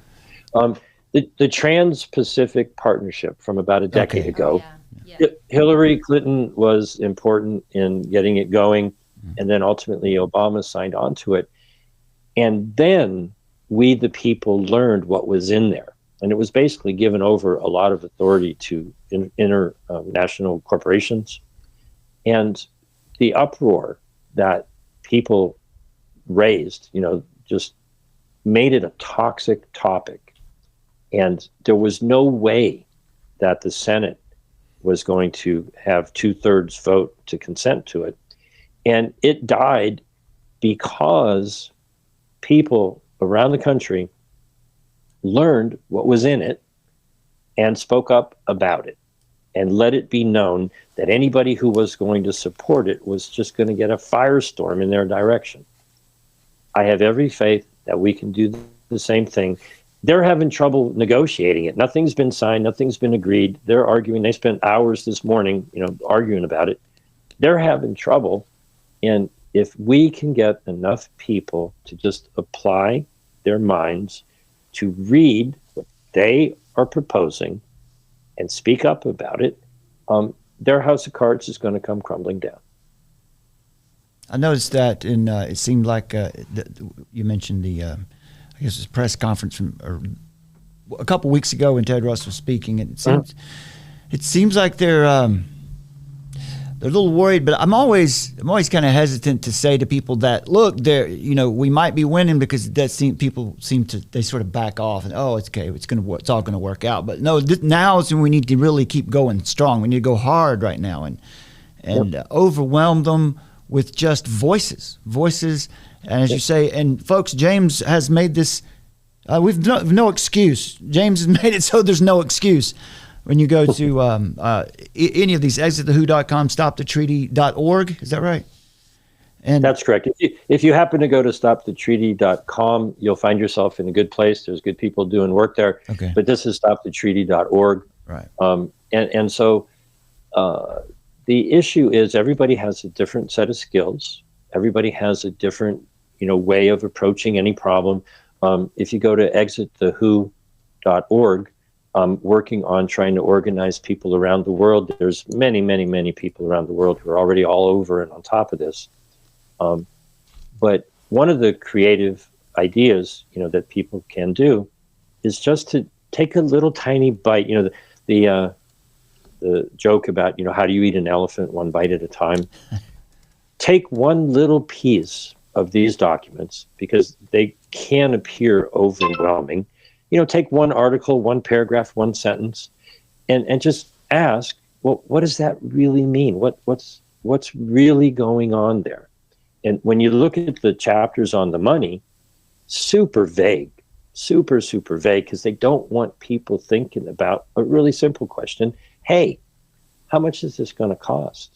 The Trans-Pacific Partnership from about a decade ago. Yeah. Hillary Clinton was important in getting it going, and then ultimately Obama signed on to it. And then we, the people, learned what was in there. And it was basically given over a lot of authority to international corporations. And the uproar that people raised, just made it a toxic topic. And there was no way that the Senate was going to have 2/3 vote to consent to it. And it died because people around the country learned what was in it and spoke up about it and let it be known that anybody who was going to support it was just going to get a firestorm in their direction. I have every faith that we can do the same thing. They're having trouble negotiating it. Nothing's been signed. Nothing's been agreed. They're arguing. They spent hours this morning, arguing about it. They're having trouble. And if we can get enough people to just apply their minds to read what they are proposing and speak up about it, their house of cards is going to come crumbling down. I noticed that it seemed like you mentioned the I guess it was a press conference from a couple weeks ago when Tedros was speaking. And it seems like they're a little worried, but I'm always kind of hesitant to say to people that, look, we might be winning, because people seem to, they sort of back off and, oh, it's okay, it's all gonna work out. But no, now is when we need to really keep going strong. We need to go hard right now and overwhelm them with just voices. And as you say, and folks, James has made this We've no excuse. James has made it so there's no excuse. When you go to any of these, exitthewho.com, stopthetreaty.org, is that right? And that's correct. If you happen to go to stopthetreaty.com, you'll find yourself in a good place. There's good people doing work there. Okay. But this is stopthetreaty.org. Right. And so the issue is everybody has a different set of skills. Everybody has a different, way of approaching any problem. If you go to exitthewho.org, working on trying to organize people around the world. There's many, many, many people around the world who are already all over and on top of this. But one of the creative ideas, that people can do is just to take a little tiny bite. The joke about, how do you eat an elephant one bite at a time? Take one little piece of these documents because they can appear overwhelming. Take one article, one paragraph, one sentence, and just ask, well, what does that really mean? What's really going on there? And when you look at the chapters on the money, super vague, super vague, because they don't want people thinking about a really simple question. Hey, how much is this going to cost?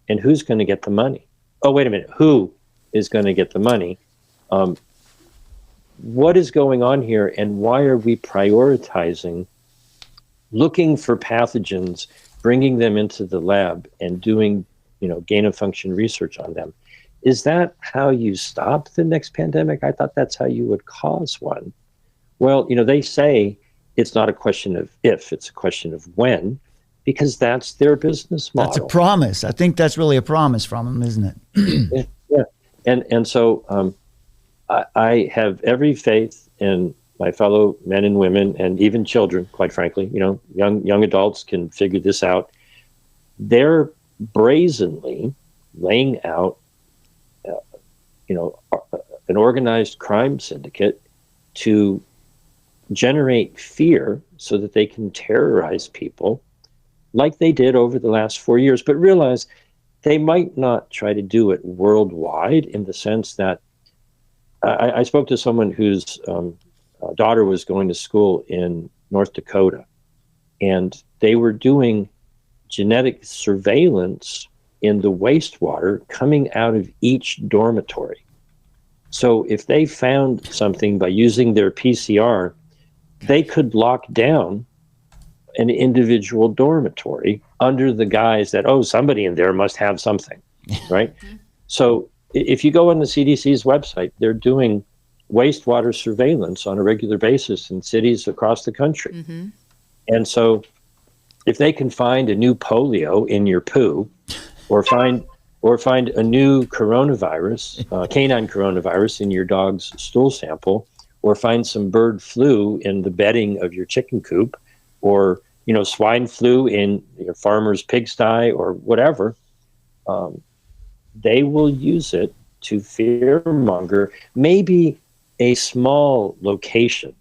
And who's going to get the money? Oh, wait a minute. Who is going to get the money? What is going on here, and why are we prioritizing looking for pathogens, bringing them into the lab, and doing, gain-of-function research on them? Is that how you stop the next pandemic? I thought that's how you would cause one. Well, they say it's not a question of if, it's a question of when, because that's their business model. That's a promise. I think that's really a promise from them, isn't it? Yeah. And so I have every faith in my fellow men and women, and even children, quite frankly. Young adults can figure this out. They're brazenly laying out, an organized crime syndicate to generate fear so that they can terrorize people like they did over the last 4 years, but realize they might not try to do it worldwide in the sense that I spoke to someone whose daughter was going to school in North Dakota, and they were doing genetic surveillance in the wastewater coming out of each dormitory. So if they found something by using their PCR, they could lock down an individual dormitory under the guise that, somebody in there must have something, right? So if you go on the CDC's website, they're doing wastewater surveillance on a regular basis in cities across the country. Mm-hmm. And so if they can find a new polio in your poo, or find a new coronavirus, canine coronavirus in your dog's stool sample, or find some bird flu in the bedding of your chicken coop, or swine flu in your farmer's pigsty, or whatever, they will use it to fearmonger maybe a small location.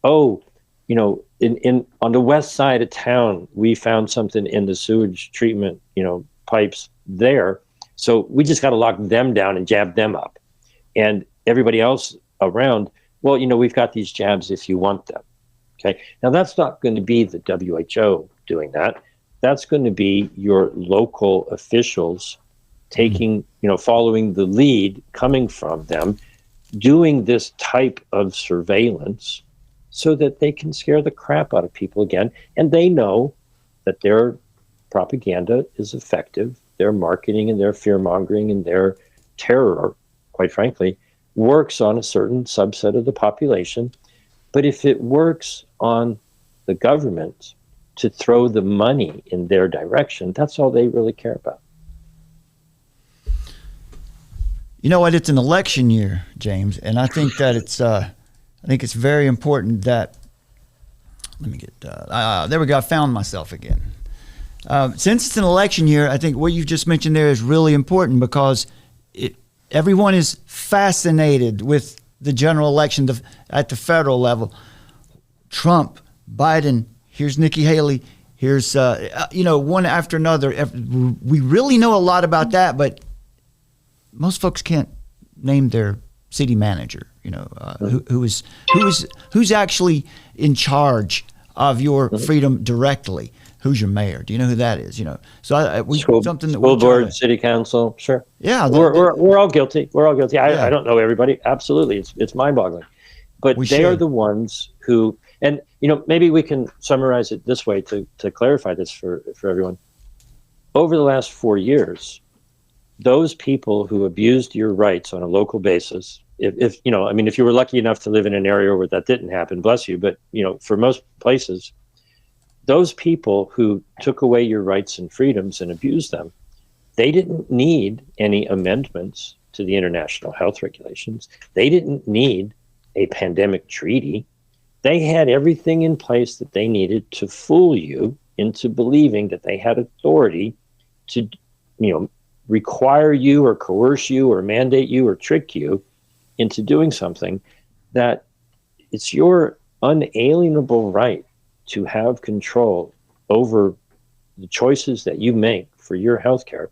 On the west side of town, we found something in the sewage treatment, pipes there. So we just got to lock them down and jab them up. And everybody else around, we've got these jabs if you want them. Okay. Now that's not going to be the WHO doing that. That's going to be your local officials taking, following the lead coming from them, doing this type of surveillance so that they can scare the crap out of people again. And they know that their propaganda is effective. Their marketing and their fear mongering and their terror, quite frankly, works on a certain subset of the population. But if it works on the government to throw the money in their direction, that's all they really care about. You know what? It's an election year, James, and I think that it's very important that. Let me get. There we go. I found myself again. Since it's an election year, I think what you've just mentioned there is really important because everyone is fascinated with the general election at the federal level. Trump, Biden, here's Nikki Haley, here's one after another. We really know a lot about that, but most folks can't name their city manager. Who's actually in charge of your freedom directly? Who's your mayor? Do you know who that is? So school board, city council, sure. Yeah, we're all guilty. We're all guilty. I don't know everybody. Absolutely, it's mind-boggling. But they are the ones who, and maybe we can summarize it this way to clarify this for everyone. Over the last 4 years, those people who abused your rights on a local basis, if you were lucky enough to live in an area where that didn't happen, bless you. But for most places, those people who took away your rights and freedoms and abused them, they didn't need any amendments to the international health regulations. They didn't need a pandemic treaty. They had everything in place that they needed to fool you into believing that they had authority to, require you or coerce you or mandate you or trick you into doing something that it's your unalienable right to have control over the choices that you make for your healthcare.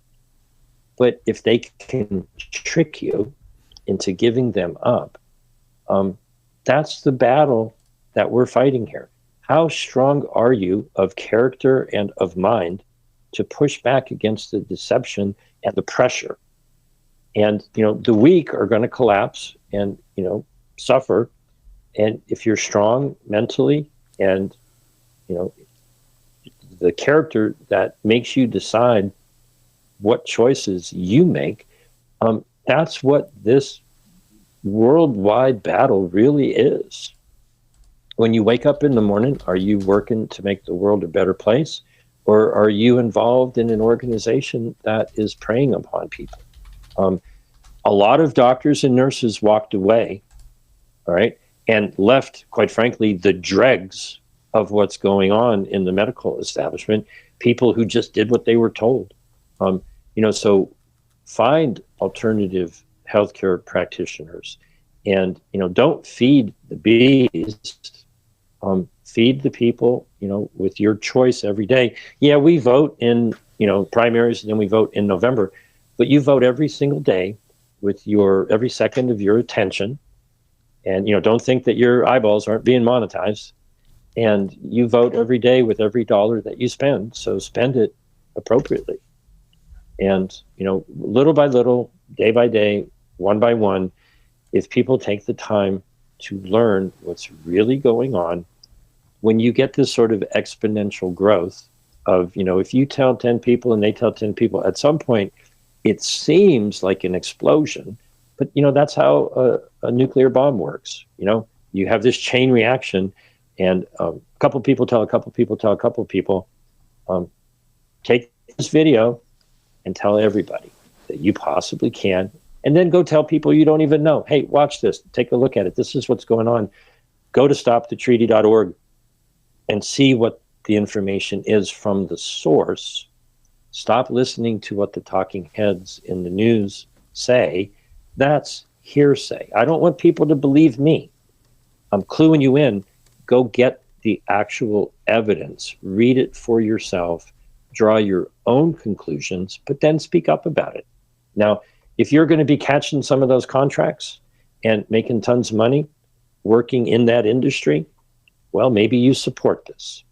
But if they can trick you into giving them up, that's the battle that we're fighting here. How strong are you of character and of mind to push back against the deception and the pressure? And, the weak are going to collapse and, suffer. And if you're strong mentally and, the character that makes you decide what choices you make, that's what this worldwide battle really is. When you wake up in the morning, are you working to make the world a better place? Or are you involved in an organization that is preying upon people? A lot of doctors and nurses walked away, all right, and left, quite frankly, the dregs of what's going on in the medical establishment, people who just did what they were told. So find alternative healthcare practitioners and, don't feed the bees. Feed the people, with your choice every day. Yeah, we vote in, primaries, and then we vote in November, but you vote every single day with every second of your attention. And, don't think that your eyeballs aren't being monetized. And you vote every day with every dollar that you spend. So spend it appropriately. And, little by little, day by day, one by one, if people take the time to learn what's really going on, when you get this sort of exponential growth of, if you tell 10 people and they tell 10 people, at some point, it seems like an explosion. But, that's how a nuclear bomb works. You have this chain reaction, and a couple people tell a couple people tell a couple people. Take this video and tell everybody that you possibly can. And then go tell people you don't even know, hey, watch this, take a look at it. This is what's going on. Go to stopthetreaty.org and see what the information is from the source. Stop listening to what the talking heads in the news say. That's hearsay. I don't want people to believe me. I'm cluing you in. Go get the actual evidence. Read it for yourself. Draw your own conclusions, but then speak up about it. Now, if you're going to be catching some of those contracts and making tons of money working in that industry, well, maybe you support this,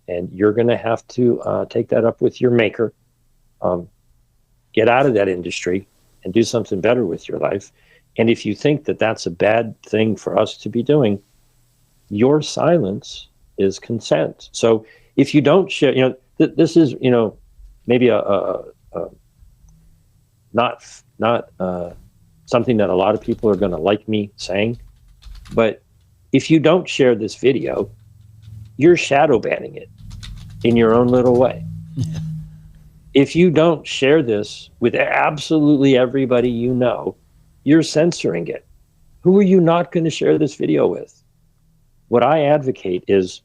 and you're going to have to take that up with your maker, get out of that industry and do something better with your life. And if you think that that's a bad thing for us to be doing, your silence is consent. So if you don't share, this is, maybe not something that a lot of people are going to like me saying, but if you don't share this video, you're shadow banning it in your own little way. Yeah. If you don't share this with absolutely everybody you're censoring it. Who are you not going to share this video with? What I advocate is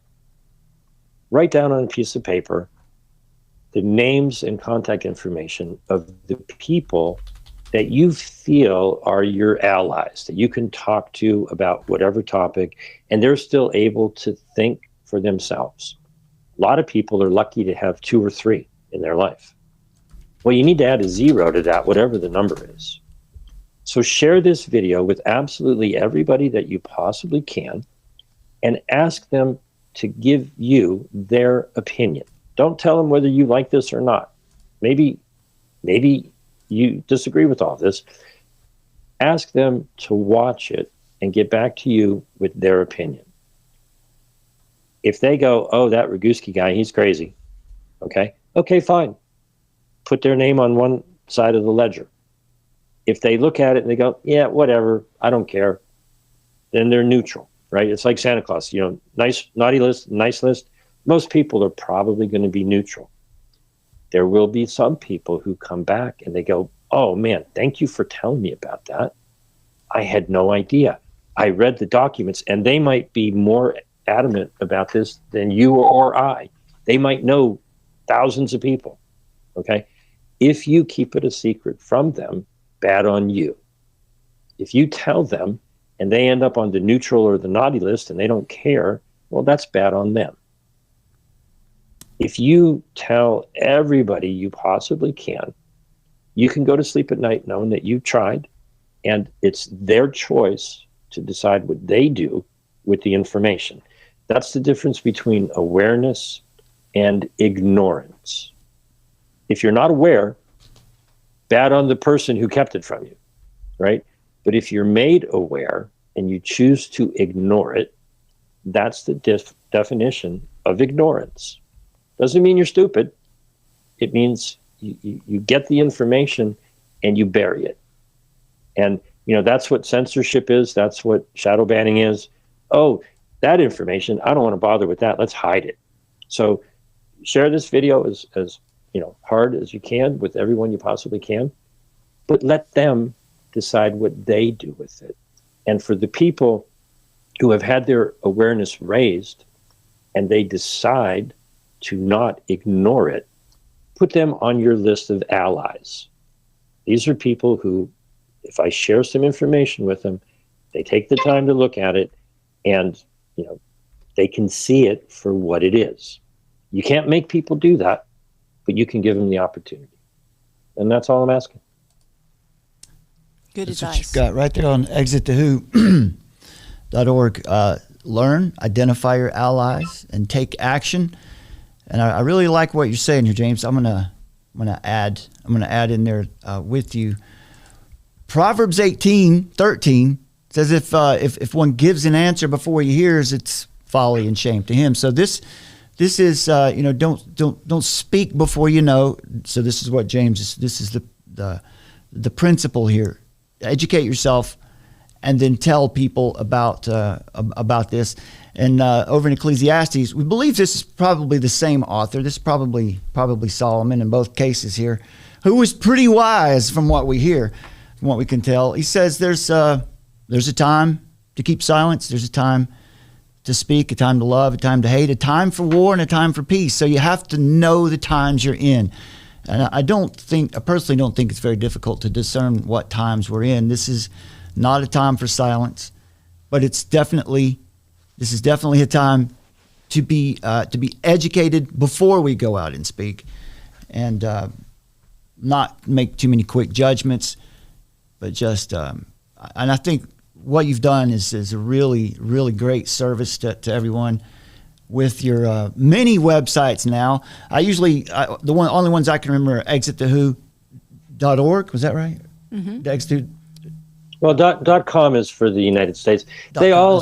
write down on a piece of paper the names and contact information of the people that you feel are your allies, that you can talk to about whatever topic, and they're still able to think for themselves. A lot of people are lucky to have 2 or 3 in their life. Well, you need to add a 0 to that, whatever the number is. So share this video with absolutely everybody that you possibly can and ask them to give you their opinion. Don't tell them whether you like this or not. Maybe you disagree with all this. Ask them to watch it and get back to you with their opinion. If they go, oh, that Roguski guy, he's crazy. Okay, fine. Put their name on one side of the ledger. If they look at it and they go, yeah, whatever, I don't care, then they're neutral, right? It's like Santa Claus, nice, naughty list, nice list. Most people are probably going to be neutral. There will be some people who come back and they go, oh man, thank you for telling me about that. I had no idea. I read the documents, and they might be more adamant about this than you or I. They might know thousands of people, okay? If you keep it a secret from them, bad on you. If you tell them and they end up on the neutral or the naughty list and they don't care, well, that's bad on them. If you tell everybody you possibly can, you can go to sleep at night knowing that you've tried, and it's their choice to decide what they do with the information. That's the difference between awareness and ignorance. If you're not aware, bad on the person who kept it from you, right? But if you're made aware and you choose to ignore it, that's the definition of ignorance. Doesn't mean you're stupid. It means you get the information and you bury it. And that's what censorship is. That's what shadow banning is. Oh, that information, I don't want to bother with that. Let's hide it. So share this video as hard as you can with everyone you possibly can, but let them decide what they do with it. And for the people who have had their awareness raised and they decide to not ignore it, put them on your list of allies. These are people who, if I share some information with them, they take the time to look at it, and they can see it for what it is. You can't make people do that, but you can give them the opportunity. And that's all I'm asking. Good That's advice. what you've got right there on exitthewho.org. Learn, identify your allies, and take action. And I really like what you're saying here, James. I'm gonna add in there with you. Proverbs 18:13 says if one gives an answer before he hears, it's folly and shame to him. So this is don't speak before you know. So this is what James is. This is the principle here. Educate yourself, and then tell people about this. And over in Ecclesiastes, we believe this is probably the same author. This is probably Solomon in both cases here, who was pretty wise from what we hear, from what we can tell. He says there's a time to keep silence. There's a time to speak, a time to love, a time to hate, a time for war, and a time for peace. So you have to know the times you're in. And I personally don't think it's very difficult to discern what times we're in. This is not a time for silence, but this is definitely a time to be educated before we go out and speak, and not make too many quick judgments, but just and I think what you've done is a really, really great service to everyone with your many websites now. The only ones I can remember are exitthewho.org. Was that right? Mm-hmm. Exit. Well, .com is for the United States. They all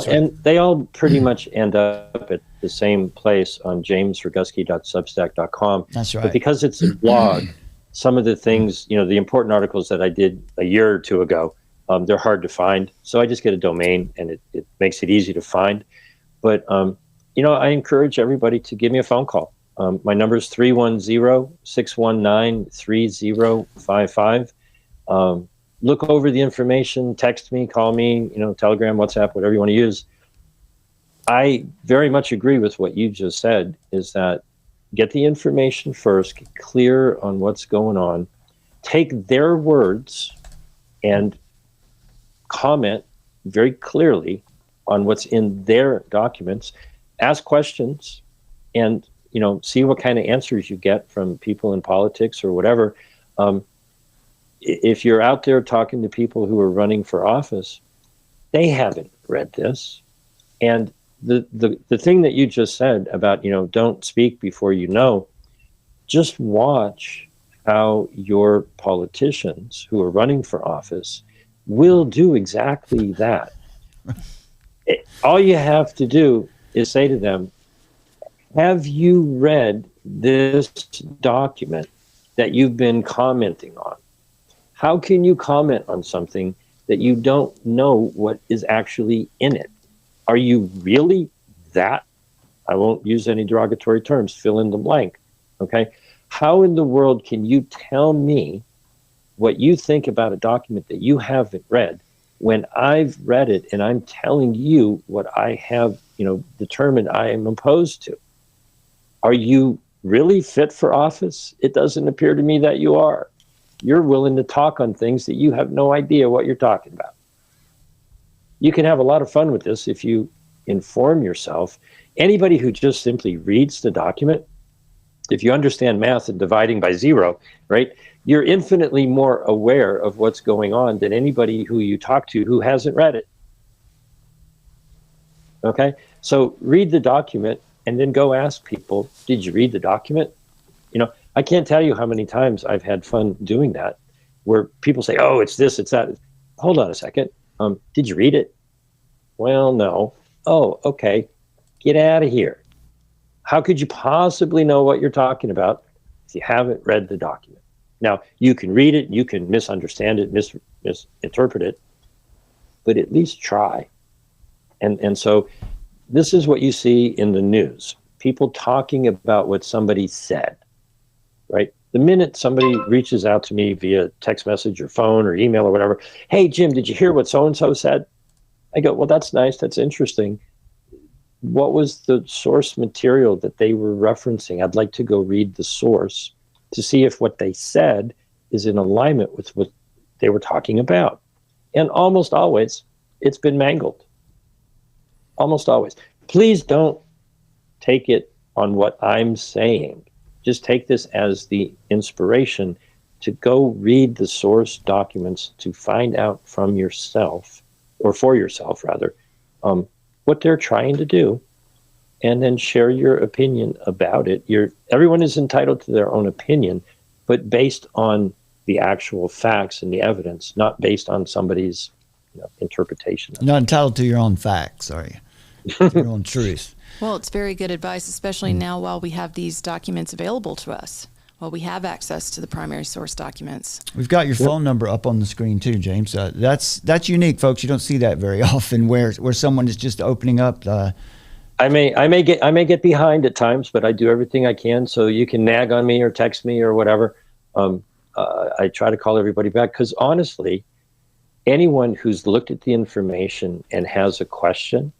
pretty much end up at the same place on jamesroguski.substack.com. That's right. But because it's a blog, some of the things, the important articles that I did a year or two ago, they're hard to find. So I just get a domain, and it makes it easy to find. But I encourage everybody to give me a phone call. My number is 310-619-3055. Look over the information, text me, call me, Telegram, WhatsApp, whatever you want to use. I very much agree with what you just said, is that get the information first, get clear on what's going on, take their words and comment very clearly on what's in their documents, ask questions, and see what kind of answers you get from people in politics or whatever. if you're out there talking to people who are running for office, they haven't read this. And the thing that you just said about, don't speak before you know, just watch how your politicians who are running for office will do exactly that. All you have to do is say to them, have you read this document that you've been commenting on? How can you comment on something that you don't know what is actually in it? Are you really that? I won't use any derogatory terms, fill in the blank, okay? How in the world can you tell me what you think about a document that you haven't read when I've read it and I'm telling you what I have, determined I am opposed to? Are you really fit for office? It doesn't appear to me that you are. You're willing to talk on things that you have no idea what you're talking about. You can have a lot of fun with this if you inform yourself. Anybody who just simply reads the document, if you understand math and dividing by zero, right, you're infinitely more aware of what's going on than anybody who you talk to who hasn't read it. Okay? So read the document and then go ask people, did you read the document? I can't tell you how many times I've had fun doing that, where people say, oh, it's this, it's that. Hold on a second. Did you read it? Well, no. Oh, okay. Get out of here. How could you possibly know what you're talking about if you haven't read the document? Now, you can read it, you can misunderstand it, misinterpret it, but at least try. And so this is what you see in the news. People talking about what somebody said, right? The minute somebody reaches out to me via text message or phone or email or whatever, hey, Jim, did you hear what so-and-so said? I go, well, that's nice. That's interesting. What was the source material that they were referencing? I'd like to go read the source to see if what they said is in alignment with what they were talking about. And almost always, it's been mangled. Almost always. Please don't take it on what I'm saying. Just take this as the inspiration to go read the source documents to find out from yourself, or for yourself rather, what they're trying to do, and then share your opinion about it. Everyone is entitled to their own opinion, but based on the actual facts and the evidence, not based on somebody's interpretation. You're not entitled to your own facts, are you? Your own truth. Well, it's very good advice, especially now while we have these documents available to us, while we have access to the primary source documents. We've got your phone number up on the screen too, James. That's unique, folks. You don't see that very often, where someone is just opening up. I may get behind at times, but I do everything I can. So you can nag on me or text me or whatever. I try to call everybody back because honestly, anyone who's looked at the information and has a question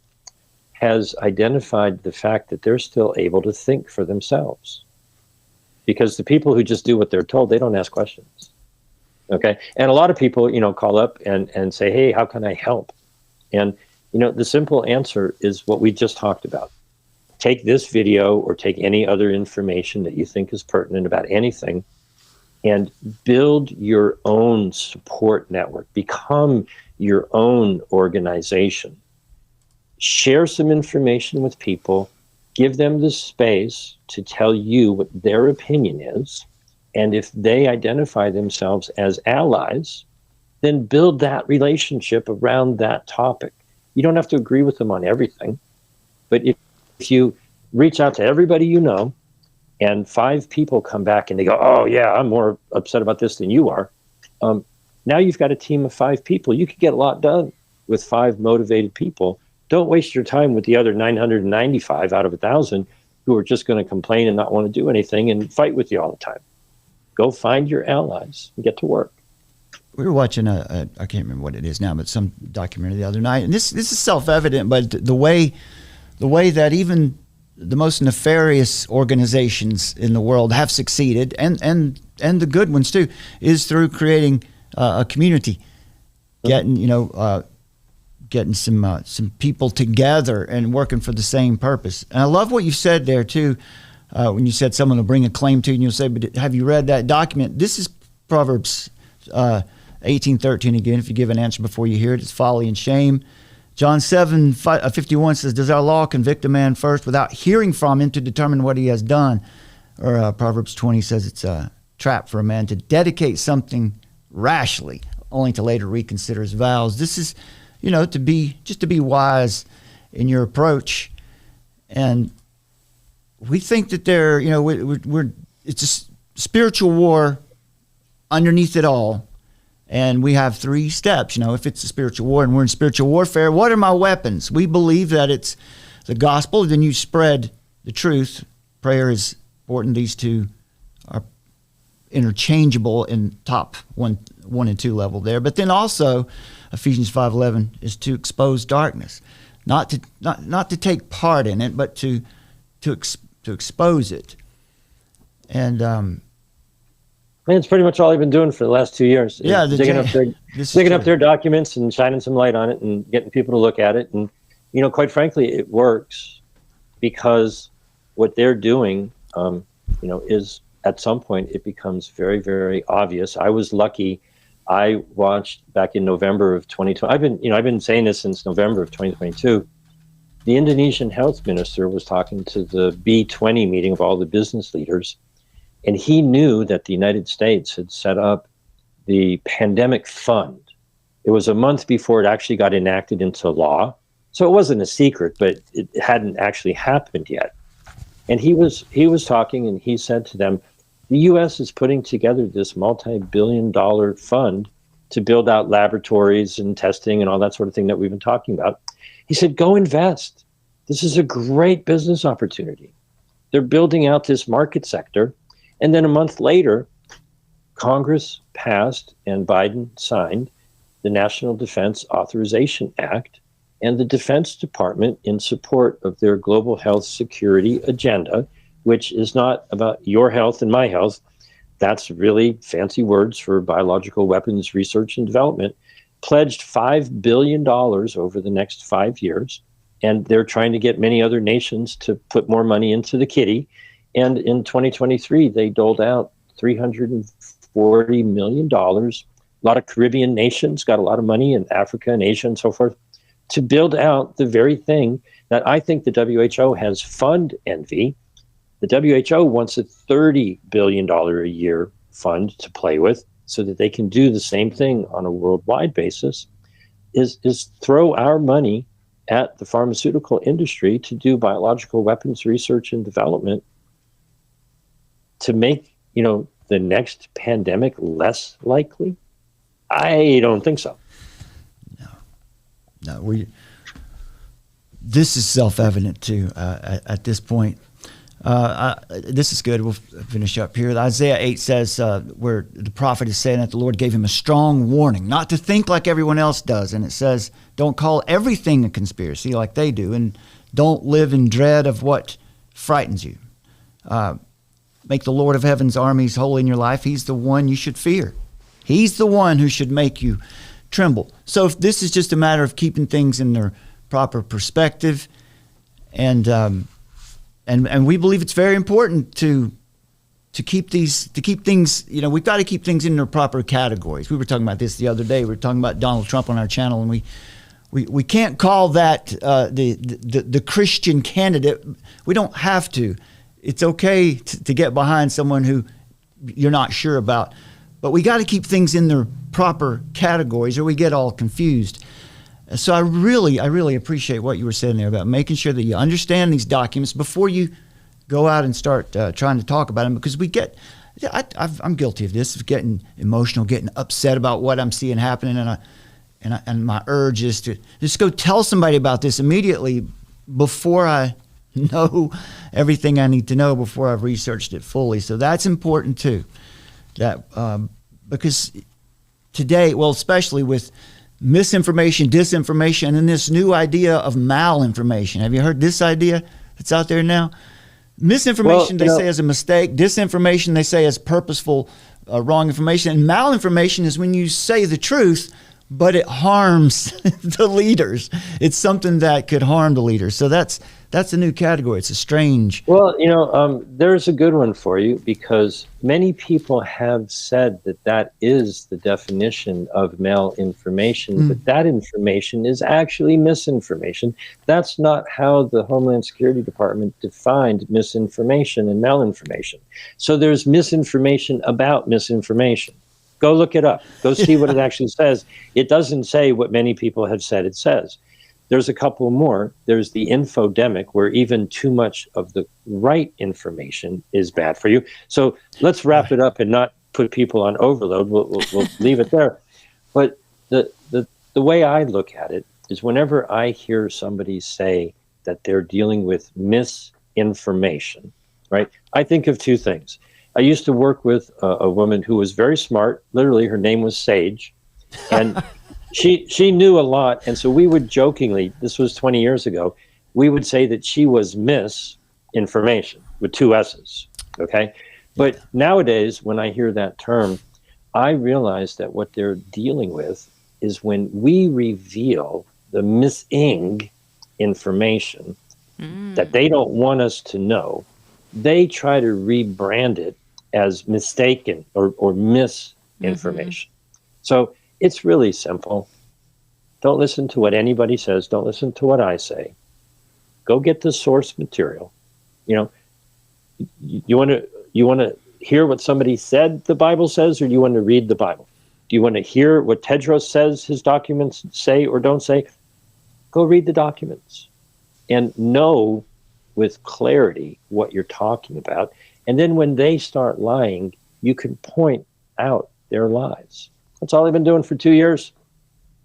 has identified the fact that they're still able to think for themselves. Because the people who just do what they're told, they don't ask questions. Okay? And a lot of people, call up and say, hey, how can I help? And, the simple answer is what we just talked about. Take this video or take any other information that you think is pertinent about anything and build your own support network. Become your own organization. Share some information with people. Give them the space to tell you what their opinion is. And if they identify themselves as allies, then build that relationship around that topic. You don't have to agree with them on everything. But if you reach out to everybody you know, and 5 people come back and they go, oh, yeah, I'm more upset about this than you are. Now you've got a team of 5 people. You could get a lot done with 5 motivated people. Don't waste your time with the other 995 out of 1,000 who are just going to complain and not want to do anything and fight with you all the time. Go find your allies and get to work. We were watching I can't remember what it is now, but some documentary the other night, and this is self-evident, but the way that even the most nefarious organizations in the world have succeeded, and the good ones too, is through creating a community, getting some people together and working for the same purpose. And I love what you said there too, when you said someone will bring a claim to you and you'll say, but have you read that document? This is Proverbs 18:13 again. If you give an answer before you hear it, it's folly and shame. John 7:51 says, does our law convict a man first without hearing from him to determine what he has done? Or Proverbs 20 says it's a trap for a man to dedicate something rashly, only to later reconsider his vows. This is, to be wise in your approach. And we think that it's a spiritual war underneath it all. And we have 3 steps, if it's a spiritual war and we're in spiritual warfare, what are my weapons? We believe that it's the gospel, then you spread the truth. Prayer is important. These 2 are interchangeable in top 1 and 2 level there. But then also, Ephesians 5:11 is to expose darkness, not to take part in it, but to expose it. And it's pretty much all I've been doing for the last 2 years. Yeah, digging up their documents and shining some light on it and getting people to look at it. And, quite frankly, it works because what they're doing, is at some point it becomes very, very obvious. I was lucky. I watched back in November of 2020. I've been saying this since November of 2022. The Indonesian health minister was talking to the B20 meeting of all the business leaders. And he knew that the United States had set up the pandemic fund. It was a month before it actually got enacted into law. So it wasn't a secret, but it hadn't actually happened yet. And he was talking, and he said to them, the U.S. is putting together this multi-billion-dollar fund to build out laboratories and testing and all that sort of thing that we've been talking about. He said, go invest. This is a great business opportunity. They're building out this market sector. And then a month later, Congress passed and Biden signed the National Defense Authorization Act, and the Defense Department, in support of their global health security agenda, which is not about your health and my health. That's really fancy words for biological weapons research and development, pledged $5 billion over the next 5 years. And they're trying to get many other nations to put more money into the kitty. And in 2023, they doled out $340 million. A lot of Caribbean nations got a lot of money, in Africa and Asia and so forth, to build out the very thing that I think the WHO has fund envy. The WHO wants a $30 billion a year fund to play with so that they can do the same thing on a worldwide basis, is throw our money at the pharmaceutical industry to do biological weapons research and development to make, the next pandemic less likely? I don't think so. No, this is self-evident too at this point. This is good. We'll finish up here. Isaiah 8 says where the prophet is saying that the Lord gave him a strong warning not to think like everyone else does. And it says, don't call everything a conspiracy like they do, and don't live in dread of what frightens you. Make the Lord of heaven's armies holy in your life. He's the one you should fear. He's the one who should make you tremble. So if this is just a matter of keeping things in their proper perspective, and we believe it's very important to keep things, we've got to keep things in their proper categories. We were talking about this the other day. We were talking about Donald Trump on our channel, and we can't call that the Christian candidate. We don't have to. It's okay to get behind someone who you're not sure about, but we got to keep things in their proper categories or we get all confused. So I really appreciate what you were saying there about making sure that you understand these documents before you go out and start trying to talk about them, because I'm guilty of this, of getting emotional, getting upset about what I'm seeing happening, and my urge is to just go tell somebody about this immediately before I know everything I need to know, before I've researched it fully. So that's important too. That because today, well, especially with misinformation, disinformation, and this new idea of malinformation. Have you heard this idea that's out there now? Misinformation, they say, is a mistake. Disinformation, they say, is purposeful wrong information. And malinformation is when you say the truth, but it harms the leaders. It's something that could harm the leaders. So that's that's a new category. It's a strange. Well, there's a good one for you, because many people have said that is the definition of malinformation, but that information is actually misinformation. That's not how the Homeland Security Department defined misinformation and malinformation. So there's misinformation about misinformation. Go look it up. Go see what it actually says. It doesn't say what many people have said it says. There's a couple more. There's the infodemic, where even too much of the right information is bad for you. So let's wrap it up and not put people on overload. We'll leave it there. But the way I look at it is, whenever I hear somebody say that they're dealing with misinformation, right, I think of two things. I used to work with a woman who was very smart. Literally, her name was Sage. And she knew a lot. And so we would jokingly, this was 20 years ago, we would say that she was misinformation with two S's. Okay. But nowadays, when I hear that term, I realize that what they're dealing with is when we reveal the missing information that they don't want us to know, they try to rebrand it as mistaken or misinformation. So it's really simple. Don't listen to what anybody says. Don't listen to what I say. Go get the source material. You want to hear what somebody said the Bible says, or do you want to read the Bible? Do you want to hear what Tedros says his documents say or don't say? Go read the documents and know with clarity what you're talking about. And then when they start lying, you can point out their lies. That's all I've been doing for 2 years.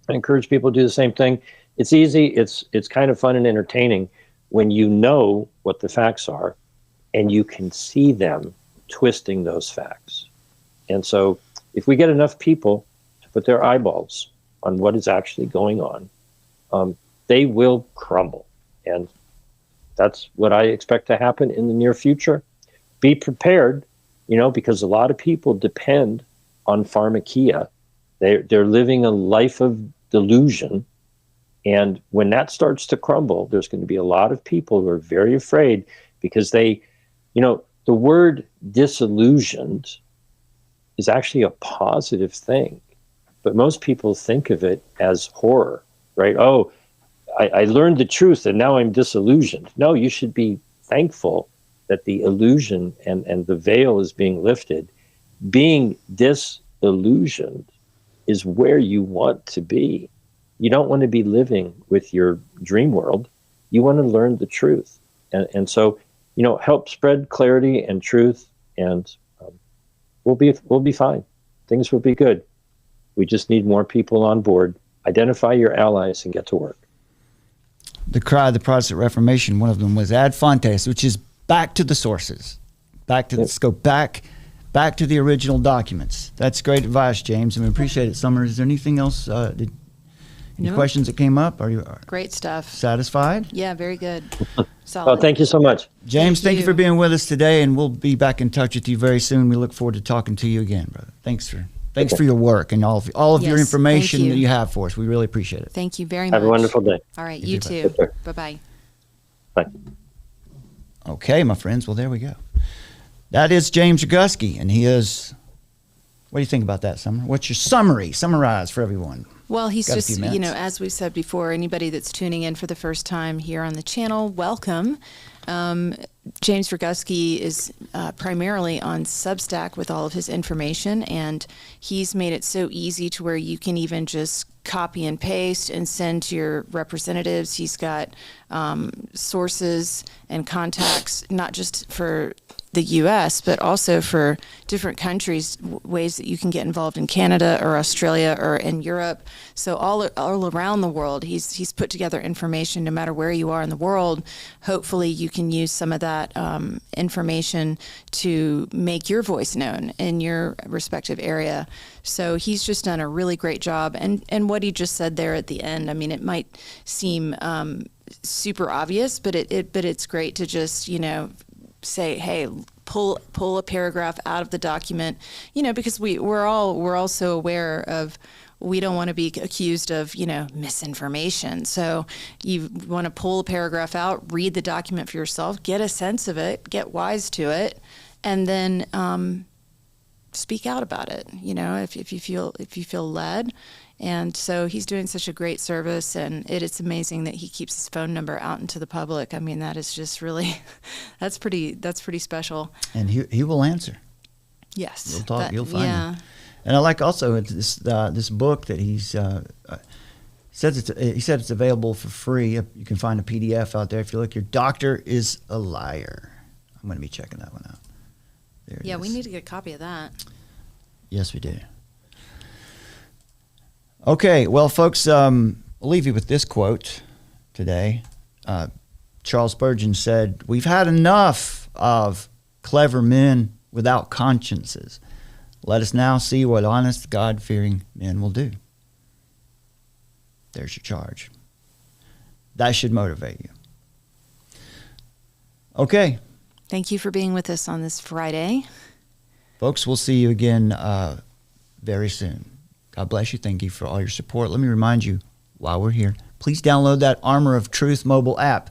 I encourage people to do the same thing. It's easy. It's kind of fun and entertaining when you know what the facts are and you can see them twisting those facts. And so if we get enough people to put their eyeballs on what is actually going on, they will crumble. And that's what I expect to happen in the near future. Be prepared, because a lot of people depend on pharmakia. They're living a life of delusion. And when that starts to crumble, there's going to be a lot of people who are very afraid, because the word disillusioned is actually a positive thing. But most people think of it as horror, right? Oh, I learned the truth and now I'm disillusioned. No, you should be thankful that the illusion and the veil is being lifted. Being disillusioned is where you want to be. You don't want to be living with your dream world. You want to learn the truth. And so, help spread clarity and truth, and we'll be fine. Things will be good. We just need more people on board. Identify your allies and get to work. The cry of the Protestant Reformation, one of them was ad fontes, which is back to the sources, let's go back to the original documents. That's great advice, James, and we appreciate it. Summer, is there anything else? Any questions that came up? Are you great stuff? Satisfied? Yeah, very good. Solid. Oh, thank you so much. James, thank you for being with us today, and we'll be back in touch with you very soon. We look forward to talking to you again, brother. Thanks for your work and all of your information that you have for us. We really appreciate it. Thank you very much. Have a wonderful day. All right, you too. Bye-bye. Bye. Okay, my friends. Well, there we go. That is James Roguski, and he is. What do you think about that, Summer? What's your summarize for everyone? Well, he's just, as we said before, anybody that's tuning in for the first time here on the channel, welcome. James Roguski is primarily on Substack with all of his information, and he's made it so easy to where you can even just copy and paste and send to your representatives. He's got sources and contacts, not just for the U.S., but also for different countries, ways that you can get involved in Canada or Australia or in Europe. So all around the world, he's put together information no matter where you are in the world. Hopefully you can use some of that information to make your voice known in your respective area. So he's just done a really great job. And what he just said there at the end, I mean, it might seem super obvious, but it's great to just, say, hey, pull a paragraph out of the document, because we're all so aware of we don't want to be accused of, misinformation. So you want to pull a paragraph out, read the document for yourself, get a sense of it, get wise to it, and then speak out about it, if you feel led. And so he's doing such a great service, and it's amazing that he keeps his phone number out into the public. I mean, that is just really, that's pretty special. And he will answer. Yes. You'll talk. You'll find him. And I like also this book that he said it's available for free. You can find a PDF out there if you look. Your Doctor is a Liar. I'm going to be checking that one out. There it is. We need to get a copy of that. Yes, we do. Okay, well, folks, we'll leave you with this quote today. Charles Spurgeon said, "We've had enough of clever men without consciences. Let us now see what honest, God-fearing men will do." There's your charge. That should motivate you. Okay. Thank you for being with us on this Friday. Folks, we'll see you again very soon. God bless you. Thank you for all your support. Let me remind you, while we're here, please download that Armor of Truth mobile app.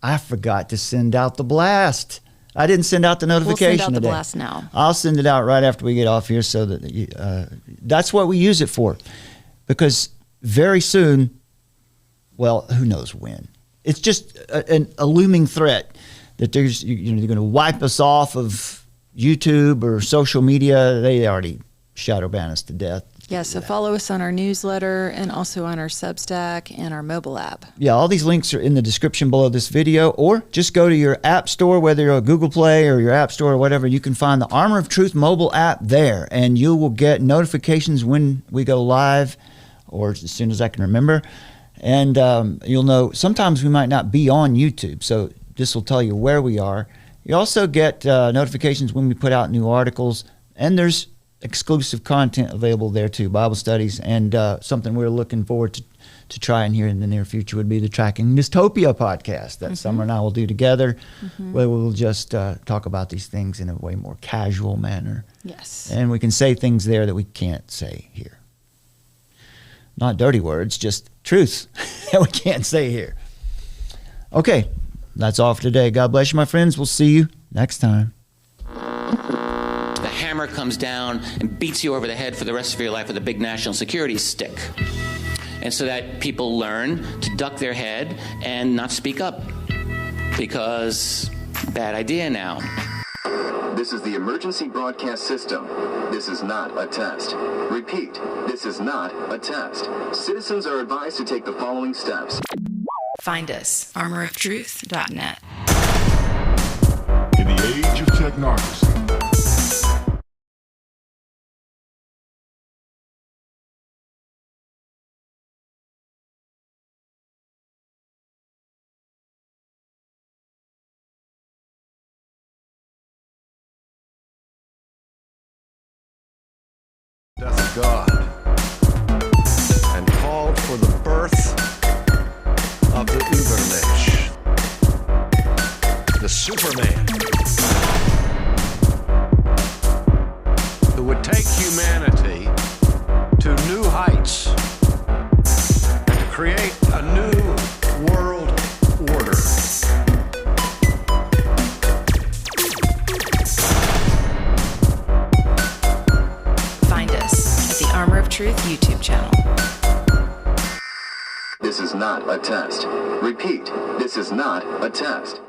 I forgot to send out the blast. I didn't send out the notification today. We'll send out the blast now. I'll send it out right after we get off here, so that that's what we use it for. Because very soon, well, who knows when? It's just a looming threat that they're going to wipe us off of YouTube or social media. They already shadow ban us to death. Yeah, so follow us on our newsletter and also on our Substack and our mobile app. Yeah, all these links are in the description below this video, or just go to your app store, whether you're a Google Play or your app store or whatever. You can find the Armor of Truth mobile app there, and you will get notifications when we go live, or as soon as I can remember. And you'll know sometimes we might not be on YouTube, so this will tell you where we are. You also get notifications when we put out new articles, and there's exclusive content available there too, Bible studies, and something we're looking forward to trying here in the near future would be the Tracking Dystopia podcast that Summer and I will do together, where we'll just talk about these things in a way more casual manner. Yes. And we can say things there that we can't say here. Not dirty words, just truth that we can't say here. Okay, that's all for today. God bless you, my friends. We'll see you next time. The hammer comes down and beats you over the head for the rest of your life with a big national security stick. And so that people learn to duck their head and not speak up, because bad idea now. This is the emergency broadcast system. This is not a test. Repeat, this is not a test. Citizens are advised to take the following steps. Find us, armoroftruth.net. In the age of technocracy, death of God, and called for the birth of the Übermensch, the Superman, who would take humanity to new heights and to create a new world order. Find us at the Armor of Truth YouTube channel. This is not a test. Repeat, this is not a test.